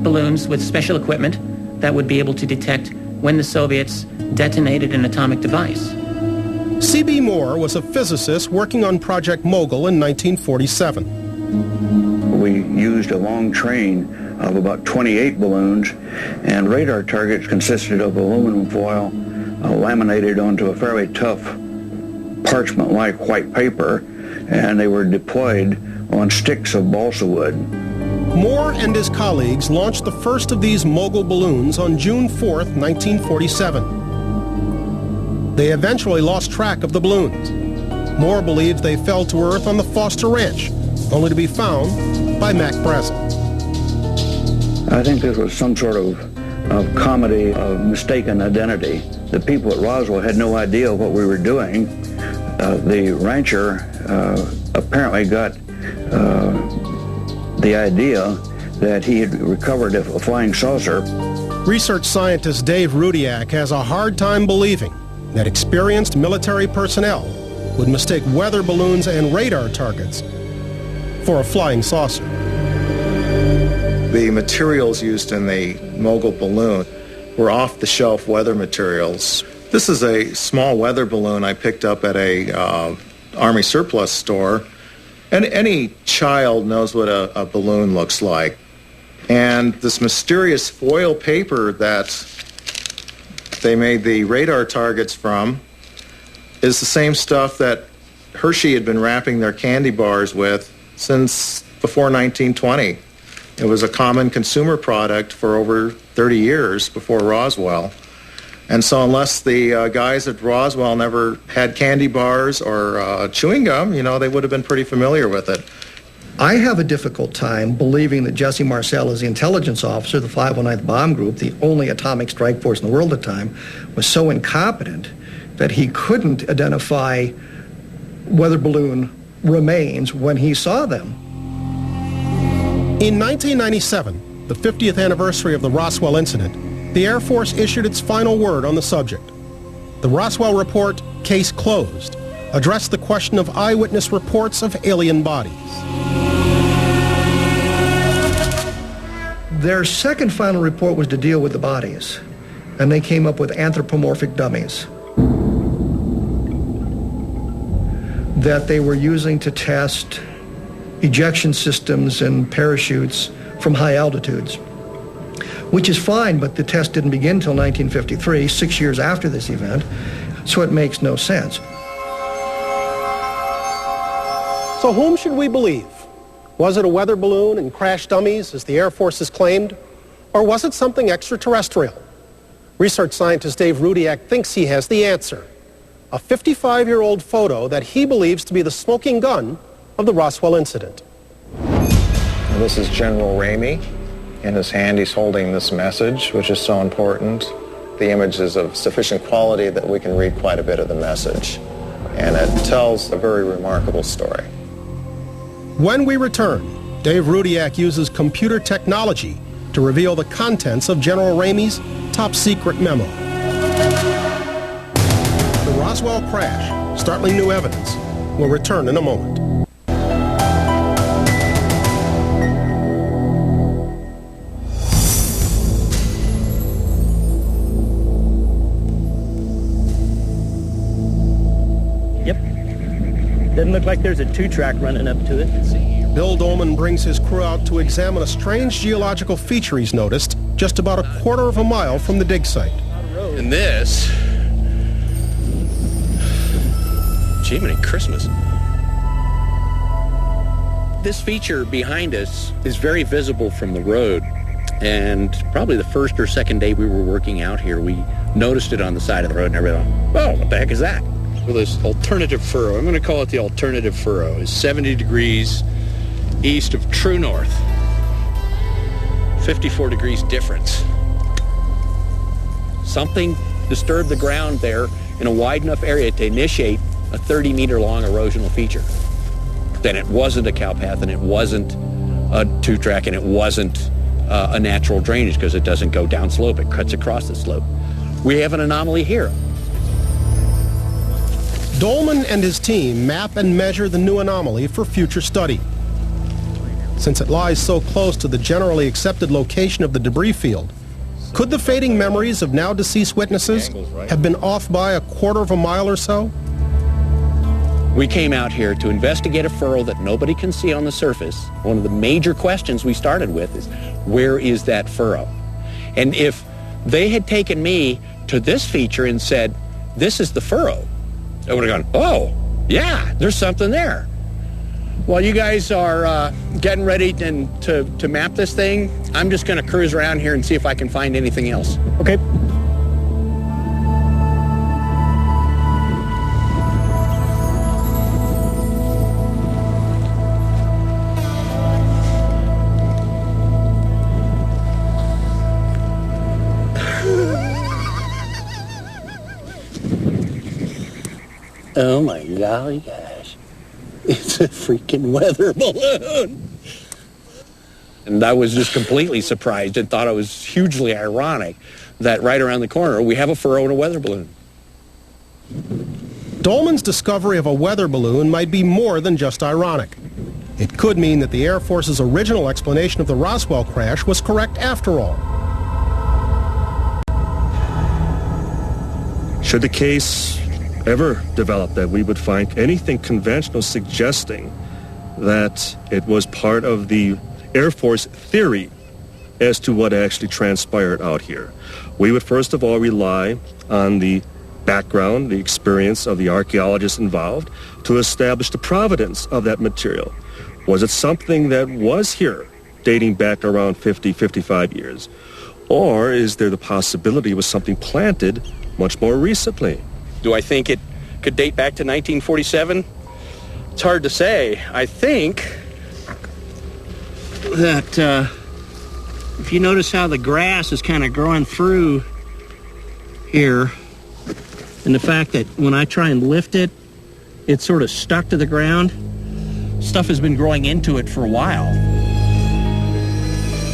balloons with special equipment that would be able to detect when the Soviets detonated an atomic device. C.B. Moore was a physicist working on Project Mogul in 1947. We used a long train of about 28 balloons, and radar targets consisted of aluminum foil laminated onto a fairly tough parchment-like white paper, and they were deployed on sticks of balsa wood. Moore and his colleagues launched the first of these Mogul balloons on June 4th, 1947. They eventually lost track of the balloons. Moore believes they fell to Earth on the Foster Ranch, only to be found by Mac Brazel. I think this was some sort of comedy of mistaken identity. The people at Roswell had no idea what we were doing. The rancher apparently got the idea that he had recovered a flying saucer. Research scientist Dave Rudiak has a hard time believing that experienced military personnel would mistake weather balloons and radar targets for a flying saucer. The materials used in the Mogul balloon were off-the-shelf weather materials. This is a small weather balloon I picked up at a Army surplus store. And any child knows what a balloon looks like. And this mysterious foil paper that they made the radar targets from is the same stuff that Hershey had been wrapping their candy bars with since before 1920. It was a common consumer product for over 30 years before Roswell. And so unless the guys at Roswell never had candy bars or chewing gum, they would have been pretty familiar with it. I have a difficult time believing that Jesse Marcel, as the intelligence officer of the 509th Bomb Group, the only atomic strike force in the world at the time, was so incompetent that he couldn't identify weather balloon remains when he saw them. In 1997, the 50th anniversary of the Roswell incident, the Air Force issued its final word on the subject. The Roswell report, Case Closed, addressed the question of eyewitness reports of alien bodies. Their second final report was to deal with the bodies, and they came up with anthropomorphic dummies that they were using to test ejection systems and parachutes from high altitudes, which is fine, but the test didn't begin until 1953, 6 years after this event, so it makes no sense. So whom should we believe? Was it a weather balloon and crash dummies, as the Air Force has claimed, or was it something extraterrestrial? Research scientist Dave Rudiak thinks he has the answer. A 55-year-old photo that he believes to be the smoking gun of the Roswell incident. And this is General Ramey. In his hand, he's holding this message, which is so important. The image is of sufficient quality that we can read quite a bit of the message. And it tells a very remarkable story. When we return, Dave Rudiak uses computer technology to reveal the contents of General Ramey's top-secret memo. The Roswell crash, startling new evidence. We'll return in a moment. Doesn't look like there's a two-track running up to it. Bill Dolman brings his crew out to examine a strange geological feature he's noticed just about a quarter of a mile from the dig site. And this... Jiminy Christmas. This feature behind us is very visible from the road. And probably the first or second day we were working out here, we noticed it on the side of the road and everything. Oh, what the heck is that? Well, this alternative furrow, I'm going to call it the alternative furrow, is 70 degrees east of true north. 54 degrees difference. Something disturbed the ground there in a wide enough area to initiate a 30-meter-long erosional feature. Then it wasn't a cowpath, and it wasn't a two-track, and it wasn't a natural drainage because it doesn't go down slope. It cuts across the slope. We have an anomaly here. Dolman and his team map and measure the new anomaly for future study. Since it lies so close to the generally accepted location of the debris field, could the fading memories of now deceased witnesses have been off by a quarter of a mile or so? We came out here to investigate a furrow that nobody can see on the surface. One of the major questions we started with is, where is that furrow? And if they had taken me to this feature and said, this is the furrow, I would have gone, oh, yeah, there's something there. While you guys are getting ready to map this thing, I'm just going to cruise around here and see if I can find anything else. Okay. Oh my golly gosh. It's a freaking weather balloon. And I was just completely surprised and thought it was hugely ironic that right around the corner we have a furrow and a weather balloon. Dolman's discovery of a weather balloon might be more than just ironic. It could mean that the Air Force's original explanation of the Roswell crash was correct after all. Should the case ever develop that we would find anything conventional suggesting that it was part of the Air Force theory as to what actually transpired out here, we would first of all rely on the background, the experience of the archaeologists involved to establish the provenance of that material. Was it something that was here dating back around 50, 55 years? Or is there the possibility it was something planted much more recently? Do I think it could date back to 1947? It's hard to say. I think that if you notice how the grass is kind of growing through here, and the fact that when I try and lift it, it's sort of stuck to the ground. Stuff has been growing into it for a while.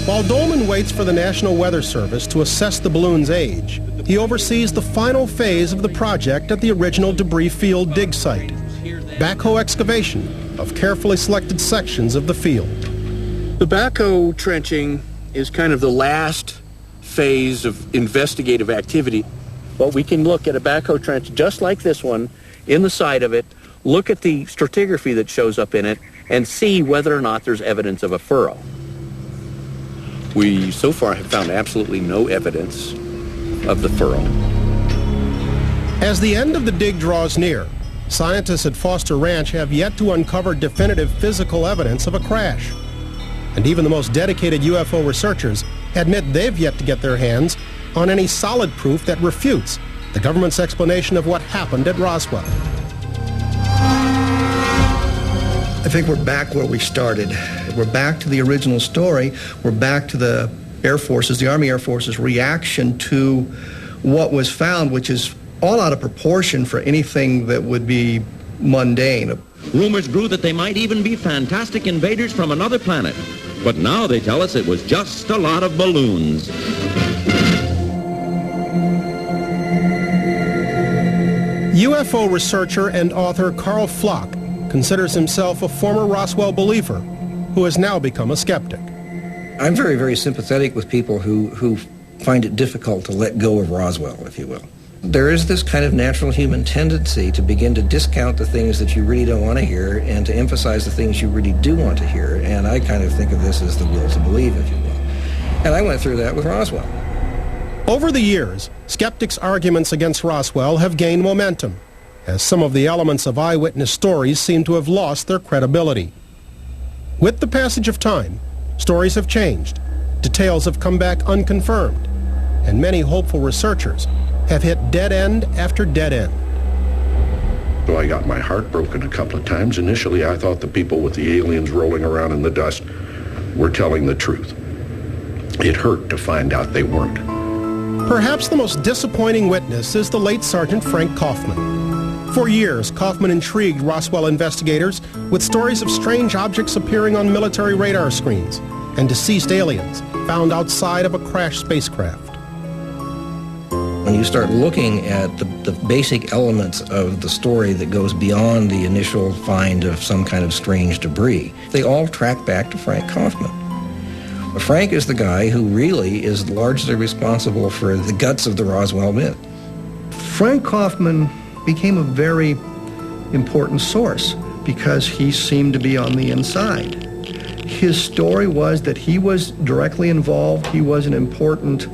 While Dolman waits for the National Weather Service to assess the balloon's age, he oversees the final phase of the project at the original debris field dig site, backhoe excavation of carefully selected sections of the field. The backhoe trenching is kind of the last phase of investigative activity. But we can look at a backhoe trench just like this one in the side of it, look at the stratigraphy that shows up in it, and see whether or not there's evidence of a furrow. We so far have found absolutely no evidence of the furrow. As the end of the dig draws near, scientists at Foster Ranch have yet to uncover definitive physical evidence of a crash. And even the most dedicated UFO researchers admit they've yet to get their hands on any solid proof that refutes the government's explanation of what happened at Roswell. I think we're back where we started. We're back to the original story. We're back to the Air Force's, the Army Air Force's reaction to what was found, which is all out of proportion for anything that would be mundane. Rumors grew that they might even be fantastic invaders from another planet. But now they tell us it was just a lot of balloons. UFO researcher and author Carl Flock considers himself a former Roswell believer who has now become a skeptic. I'm very, very sympathetic with people who find it difficult to let go of Roswell, if you will. There is this kind of natural human tendency to begin to discount the things that you really don't want to hear and to emphasize the things you really do want to hear, and I kind of think of this as the will to believe, if you will. And I went through that with Roswell. Over the years, skeptics' arguments against Roswell have gained momentum, as some of the elements of eyewitness stories seem to have lost their credibility. With the passage of time, stories have changed, details have come back unconfirmed, and many hopeful researchers have hit dead end after dead end. So I got my heart broken a couple of times. Initially, I thought the people with the aliens rolling around in the dust were telling the truth. It hurt to find out they weren't. Perhaps the most disappointing witness is the late Sergeant Frank Kaufman. For years, Kaufman intrigued Roswell investigators with stories of strange objects appearing on military radar screens and deceased aliens found outside of a crashed spacecraft. When you start looking at the basic elements of the story that goes beyond the initial find of some kind of strange debris, they all track back to Frank Kaufman. Frank is the guy who really is largely responsible for the guts of the Roswell myth. Frank Kaufman became a very important source because he seemed to be on the inside. His story was that he was directly involved. He was an important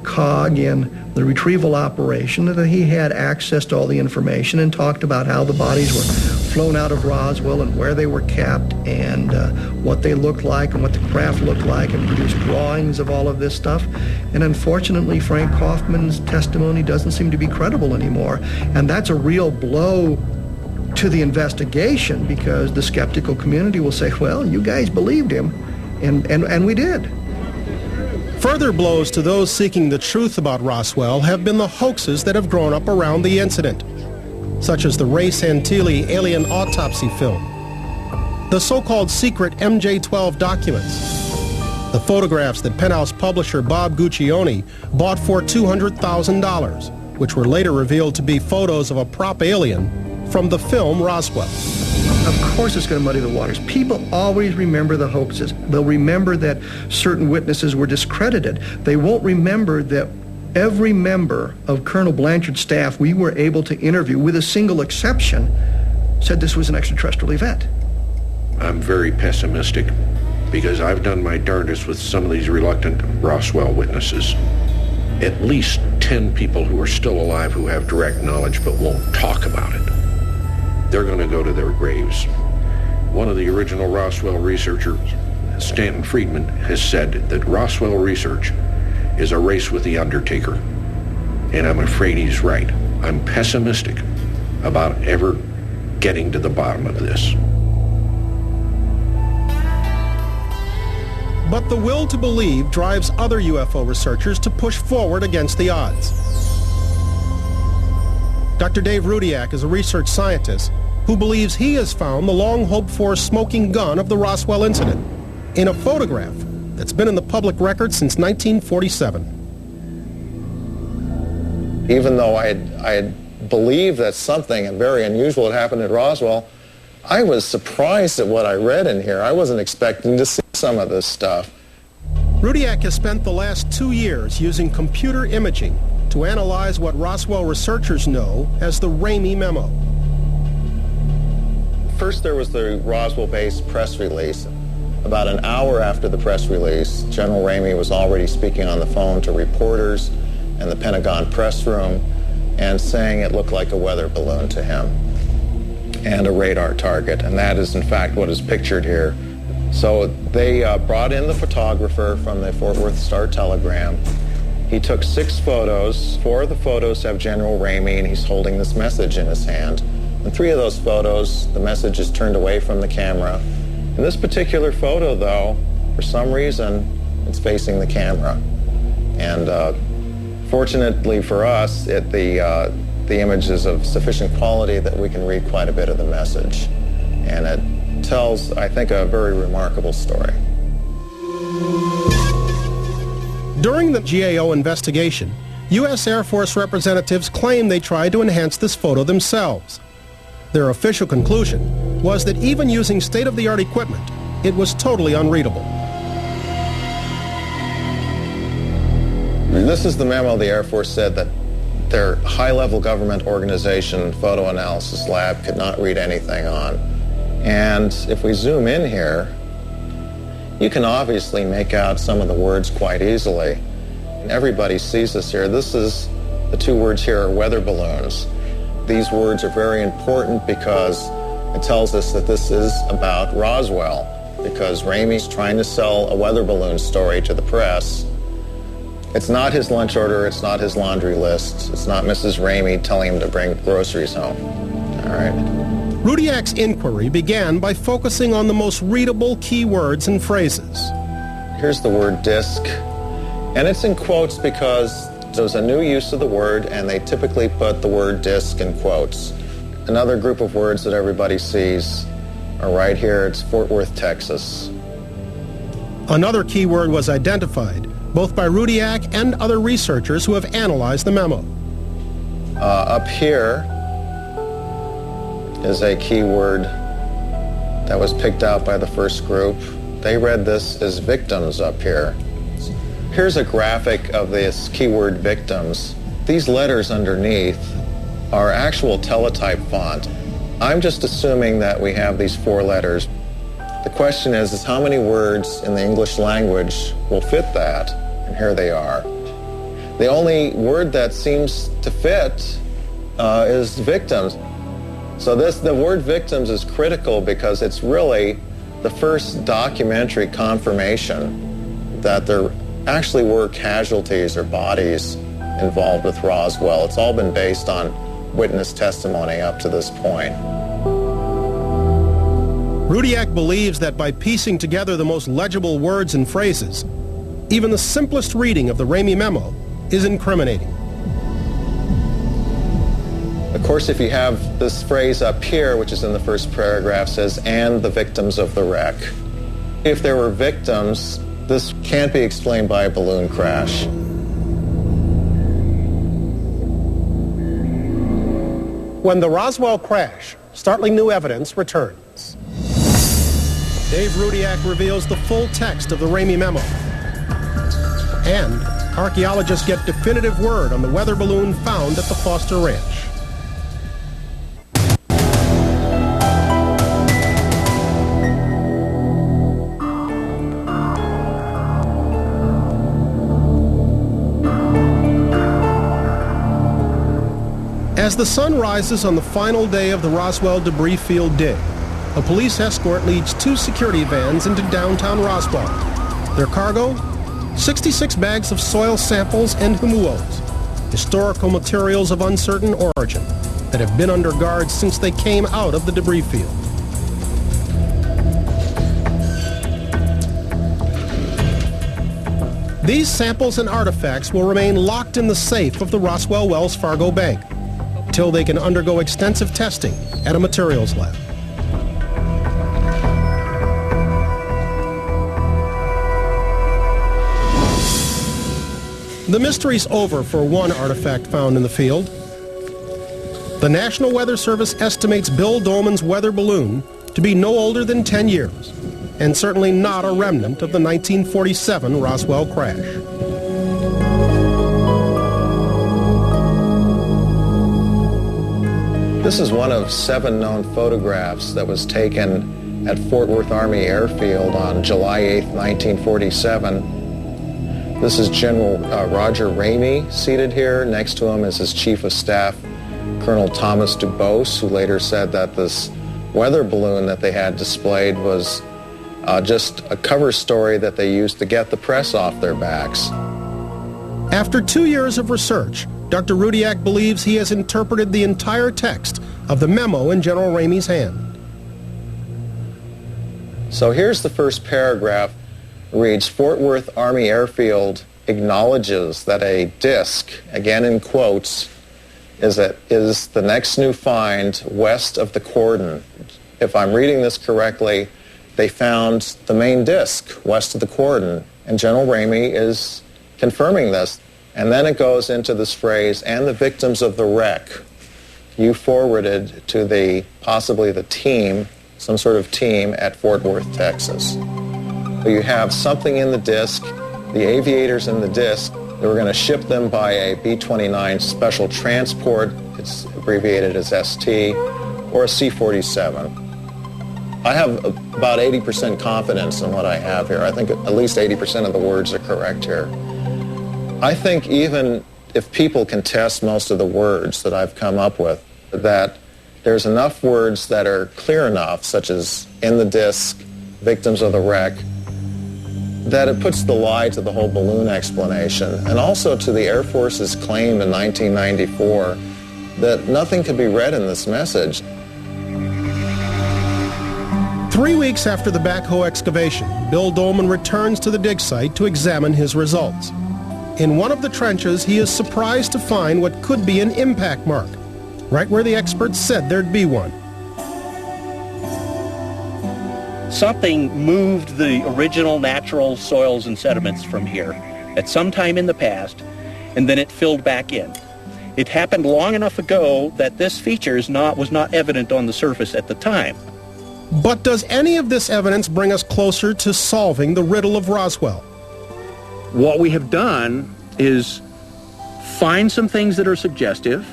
cog in the retrieval operation, that he had access to all the information and talked about how the bodies were flown out of Roswell and where they were kept and what they looked like and what the craft looked like, and produced drawings of all of this stuff. And unfortunately, Frank Kaufman's testimony doesn't seem to be credible anymore. And that's a real blow to the investigation, because the skeptical community will say, well, you guys believed him, and we did. Further blows to those seeking the truth about Roswell have been the hoaxes that have grown up around the incident, such as the Ray Santilli alien autopsy film, the so-called secret MJ-12 documents, the photographs that Penthouse publisher Bob Guccione bought for $200,000, which were later revealed to be photos of a prop alien from the film Roswell. Of course it's going to muddy the waters. People always remember the hoaxes. They'll remember that certain witnesses were discredited. They won't remember that every member of Colonel Blanchard's staff we were able to interview, with a single exception, said this was an extraterrestrial event. I'm very pessimistic because I've done my darndest with some of these reluctant Roswell witnesses. At least 10 people who are still alive who have direct knowledge but won't talk about it. They're going to go to their graves. One of the original Roswell researchers, Stanton Friedman, has said that Roswell research is a race with the Undertaker. And I'm afraid he's right. I'm pessimistic about ever getting to the bottom of this. But the will to believe drives other UFO researchers to push forward against the odds. Dr. Dave Rudiak is a research scientist who believes he has found the long-hoped-for smoking gun of the Roswell incident in a photograph that's been in the public record since 1947. Even though I had believed that something very unusual had happened at Roswell, I was surprised at what I read in here. I wasn't expecting to see some of this stuff. Rudiak has spent the last 2 years using computer imaging to analyze what Roswell researchers know as the Ramey Memo. First, there was the Roswell-based press release. About an hour after the press release, General Ramey was already speaking on the phone to reporters in the Pentagon press room and saying it looked like a weather balloon to him and a radar target, and that is in fact what is pictured here. So they brought in the photographer from the Fort Worth Star-Telegram. He took 6 photos. 4 of the photos have General Ramey, and he's holding this message in his hand. In 3 of those photos, the message is turned away from the camera, In this particular photo, though, for some reason, it's facing the camera. And fortunately for us, the image is of sufficient quality that we can read quite a bit of the message. And it tells, I think, a very remarkable story. During the GAO investigation, U.S. Air Force representatives claimed they tried to enhance this photo themselves. Their official conclusion was that even using state-of-the-art equipment, it was totally unreadable. This is the memo the Air Force said that their high-level government organization, photo analysis lab, could not read anything on. And if we zoom in here, you can obviously make out some of the words quite easily. And everybody sees this here. This is, the two words here are weather balloons. These words are very important because it tells us that this is about Roswell, because Ramey's trying to sell a weather balloon story to the press. It's not his lunch order, it's not his laundry list, it's not Mrs. Ramey telling him to bring groceries home. All right. Rudiak's inquiry began by focusing on the most readable key words and phrases. Here's the word disc, and it's in quotes because there's a new use of the word, and they typically put the word disc in quotes. Another group of words that everybody sees are right here. It's Fort Worth, Texas. Another key word was identified, both by Rudiak and other researchers who have analyzed the memo. Up here is a key word that was picked out by the first group. They read this as victims up here. Here's a graphic of this keyword victims. These letters underneath are actual teletype font. I'm just assuming that we have these 4 letters. The question is how many words in the English language will fit that? And here they are. The only word that seems to fit is victims. So the word victims is critical because it's really the first documentary confirmation that there actually were casualties or bodies involved with Roswell. It's all been based on witness testimony up to this point. Rudiak believes that by piecing together the most legible words and phrases, even the simplest reading of the Ramey memo is incriminating. Of course, if you have this phrase up here, which is in the first paragraph, says, and the victims of the wreck. If there were victims, this can't be explained by a balloon crash. When the Roswell crash, startling new evidence returns. Dave Rudiak reveals the full text of the Ramey memo. And archaeologists get definitive word on the weather balloon found at the Foster Ranch. As the sun rises on the final day of the Roswell debris field dig, a police escort leads 2 security vans into downtown Roswell. Their cargo? 66 bags of soil samples and humuos, historical materials of uncertain origin that have been under guard since they came out of the debris field. These samples and artifacts will remain locked in the safe of the Roswell Wells Fargo Bank until they can undergo extensive testing at a materials lab. The mystery's over for one artifact found in the field. The National Weather Service estimates Bill Dolman's weather balloon to be no older than 10 years, and certainly not a remnant of the 1947 Roswell crash. This is one of 7 known photographs that was taken at Fort Worth Army Airfield on July 8, 1947. This is General Roger Ramey seated here. Next to him is his Chief of Staff, Colonel Thomas Dubose, who later said that this weather balloon that they had displayed was just a cover story that they used to get the press off their backs. After 2 years of research, Dr. Rudiak believes he has interpreted the entire text of the memo in General Ramey's hand. So here's the first paragraph. It reads, Fort Worth Army Airfield acknowledges that a disc, again in quotes, is the next new find west of the cordon. If I'm reading this correctly, they found the main disc west of the cordon, and General Ramey is confirming this. And then it goes into this phrase, and the victims of the wreck. You forwarded to possibly the team, some sort of team at Fort Worth, Texas. So you have something in the disc, the aviators in the disc. They were going to ship them by a B-29 special transport, it's abbreviated as ST, or a C-47. I have about 80% confidence in what I have here. I think at least 80% of the words are correct here. I think even if people contest most of the words that I've come up with, that there's enough words that are clear enough, such as in the disc, victims of the wreck, that it puts the lie to the whole balloon explanation, and also to the Air Force's claim in 1994 that nothing could be read in this message. 3 weeks after the backhoe excavation, Bill Dolman returns to the dig site to examine his results. In one of the trenches, he is surprised to find what could be an impact mark, right where the experts said there'd be one. Something moved the original natural soils and sediments from here at some time in the past, and then it filled back in. It happened long enough ago that this feature was not evident on the surface at the time. But does any of this evidence bring us closer to solving the riddle of Roswell? What we have done is find some things that are suggestive,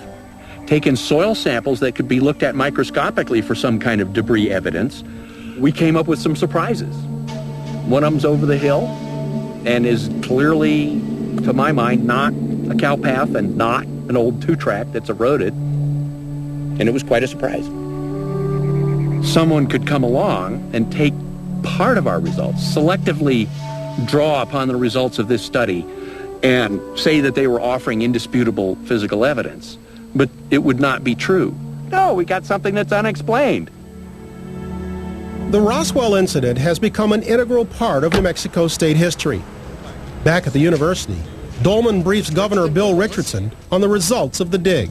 taken soil samples that could be looked at microscopically for some kind of debris evidence. We came up with some surprises. One of them's over the hill and is clearly, to my mind, not a cow path and not an old two-track that's eroded. And it was quite a surprise. Someone could come along and take part of our results, selectively draw upon the results of this study and say that they were offering indisputable physical evidence. But it would not be true. No, we got something that's unexplained. The Roswell incident has become an integral part of New Mexico state history. Back at the university, Dolman briefs Governor Bill Richardson on the results of the dig.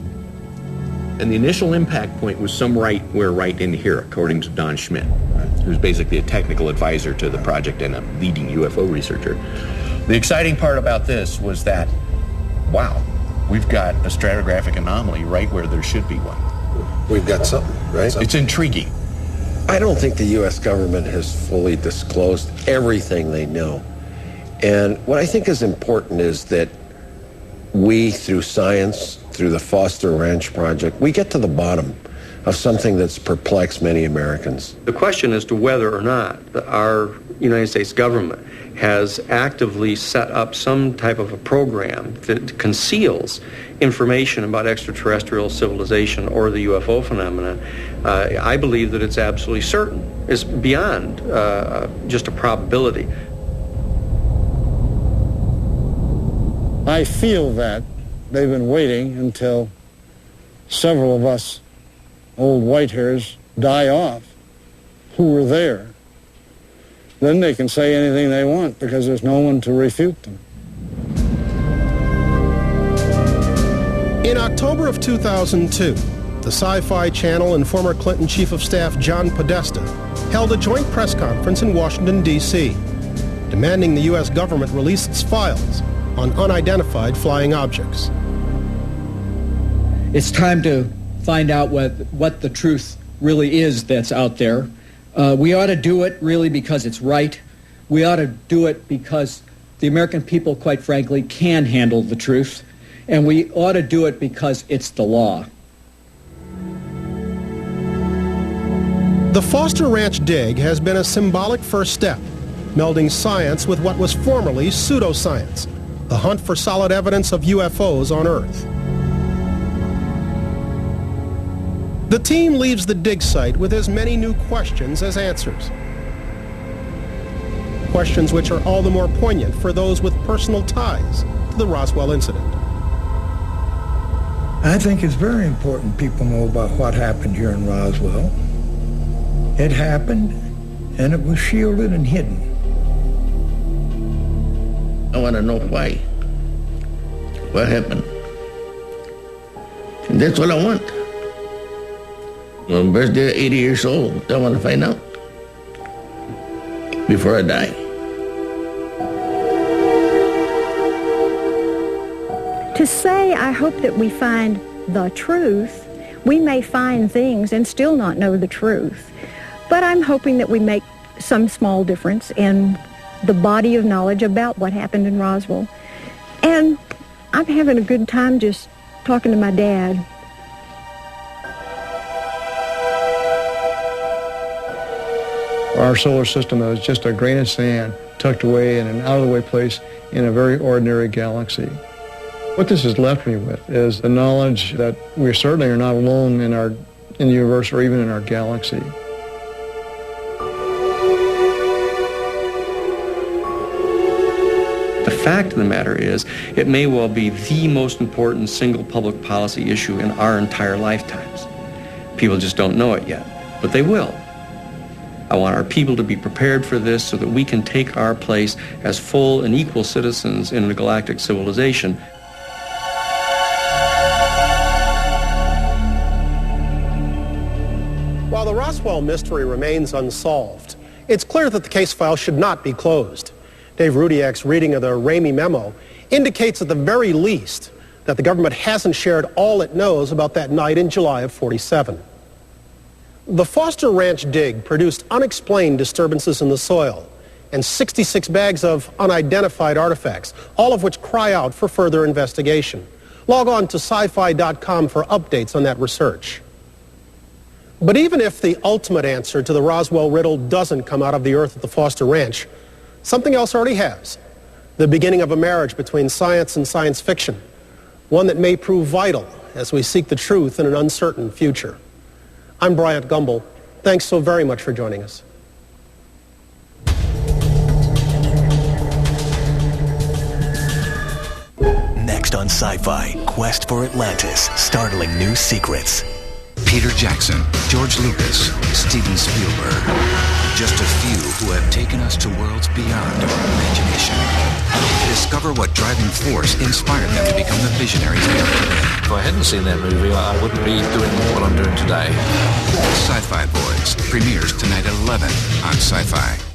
And the initial impact point was right in here, according to Don Schmidt, who's basically a technical advisor to the project and a leading UFO researcher. The exciting part about this was that, wow, we've got a stratigraphic anomaly right where there should be one. We've got something, right? It's intriguing. I don't think the U.S. government has fully disclosed everything they know. And what I think is important is that we, through science, through the Foster Ranch Project, we get to the bottom of something that's perplexed many Americans. The question as to whether or not our United States government has actively set up some type of a program that conceals information about extraterrestrial civilization or the UFO phenomena, I believe that it's absolutely certain. It's beyond just a probability. I feel that they've been waiting until several of us old white hairs die off who were there. Then they can say anything they want because there's no one to refute them. In October of 2002, the Sci-Fi Channel and former Clinton Chief of Staff John Podesta held a joint press conference in Washington, D.C., demanding the U.S. government release its files on unidentified flying objects. It's time to find out what the truth really is that's out there. We ought to do it really because it's right. We ought to do it because the American people, quite frankly, can handle the truth. And we ought to do it because it's the law. The Foster Ranch dig has been a symbolic first step, melding science with what was formerly pseudoscience, the hunt for solid evidence of UFOs on Earth. The team leaves the dig site with as many new questions as answers. Questions which are all the more poignant for those with personal ties to the Roswell incident. I think it's very important people know about what happened here in Roswell. It happened, and it was shielded and hidden. I want to know why. What happened? And that's all I want. When I'm birthday, 80 years old, I want to find out before I die. To say, I hope that we find the truth, we may find things and still not know the truth. But I'm hoping that we make some small difference in the body of knowledge about what happened in Roswell. And I'm having a good time just talking to my dad. Our solar system is just a grain of sand tucked away in an out-of-the-way place in a very ordinary galaxy. What this has left me with is the knowledge that we certainly are not alone in the universe or even in our galaxy. The fact of the matter is, it may well be the most important single public policy issue in our entire lifetimes. People just don't know it yet, but they will. I want our people to be prepared for this so that we can take our place as full and equal citizens in a galactic civilization. While the Roswell mystery remains unsolved, it's clear that the case file should not be closed. Dave Rudiak's reading of the Ramey memo indicates at the very least that the government hasn't shared all it knows about that night in July of '47. The Foster Ranch dig produced unexplained disturbances in the soil and 66 bags of unidentified artifacts, all of which cry out for further investigation. Log on to sci-fi.com for updates on that research. But even if the ultimate answer to the Roswell riddle doesn't come out of the earth at the Foster Ranch, something else already has. The beginning of a marriage between science and science fiction, one that may prove vital as we seek the truth in an uncertain future. I'm Bryant Gumbel. Thanks so very much for joining us. Next on Sci-Fi, Quest for Atlantis, startling new secrets. Peter Jackson, George Lucas, Steven Spielberg. Just a few who have taken us to worlds beyond our imagination. Discover what driving force inspired them to become the visionaries they are today. If I hadn't seen that movie, I wouldn't be doing what I'm doing today. Sci-Fi Boys premieres tonight at 11 on Sci-Fi.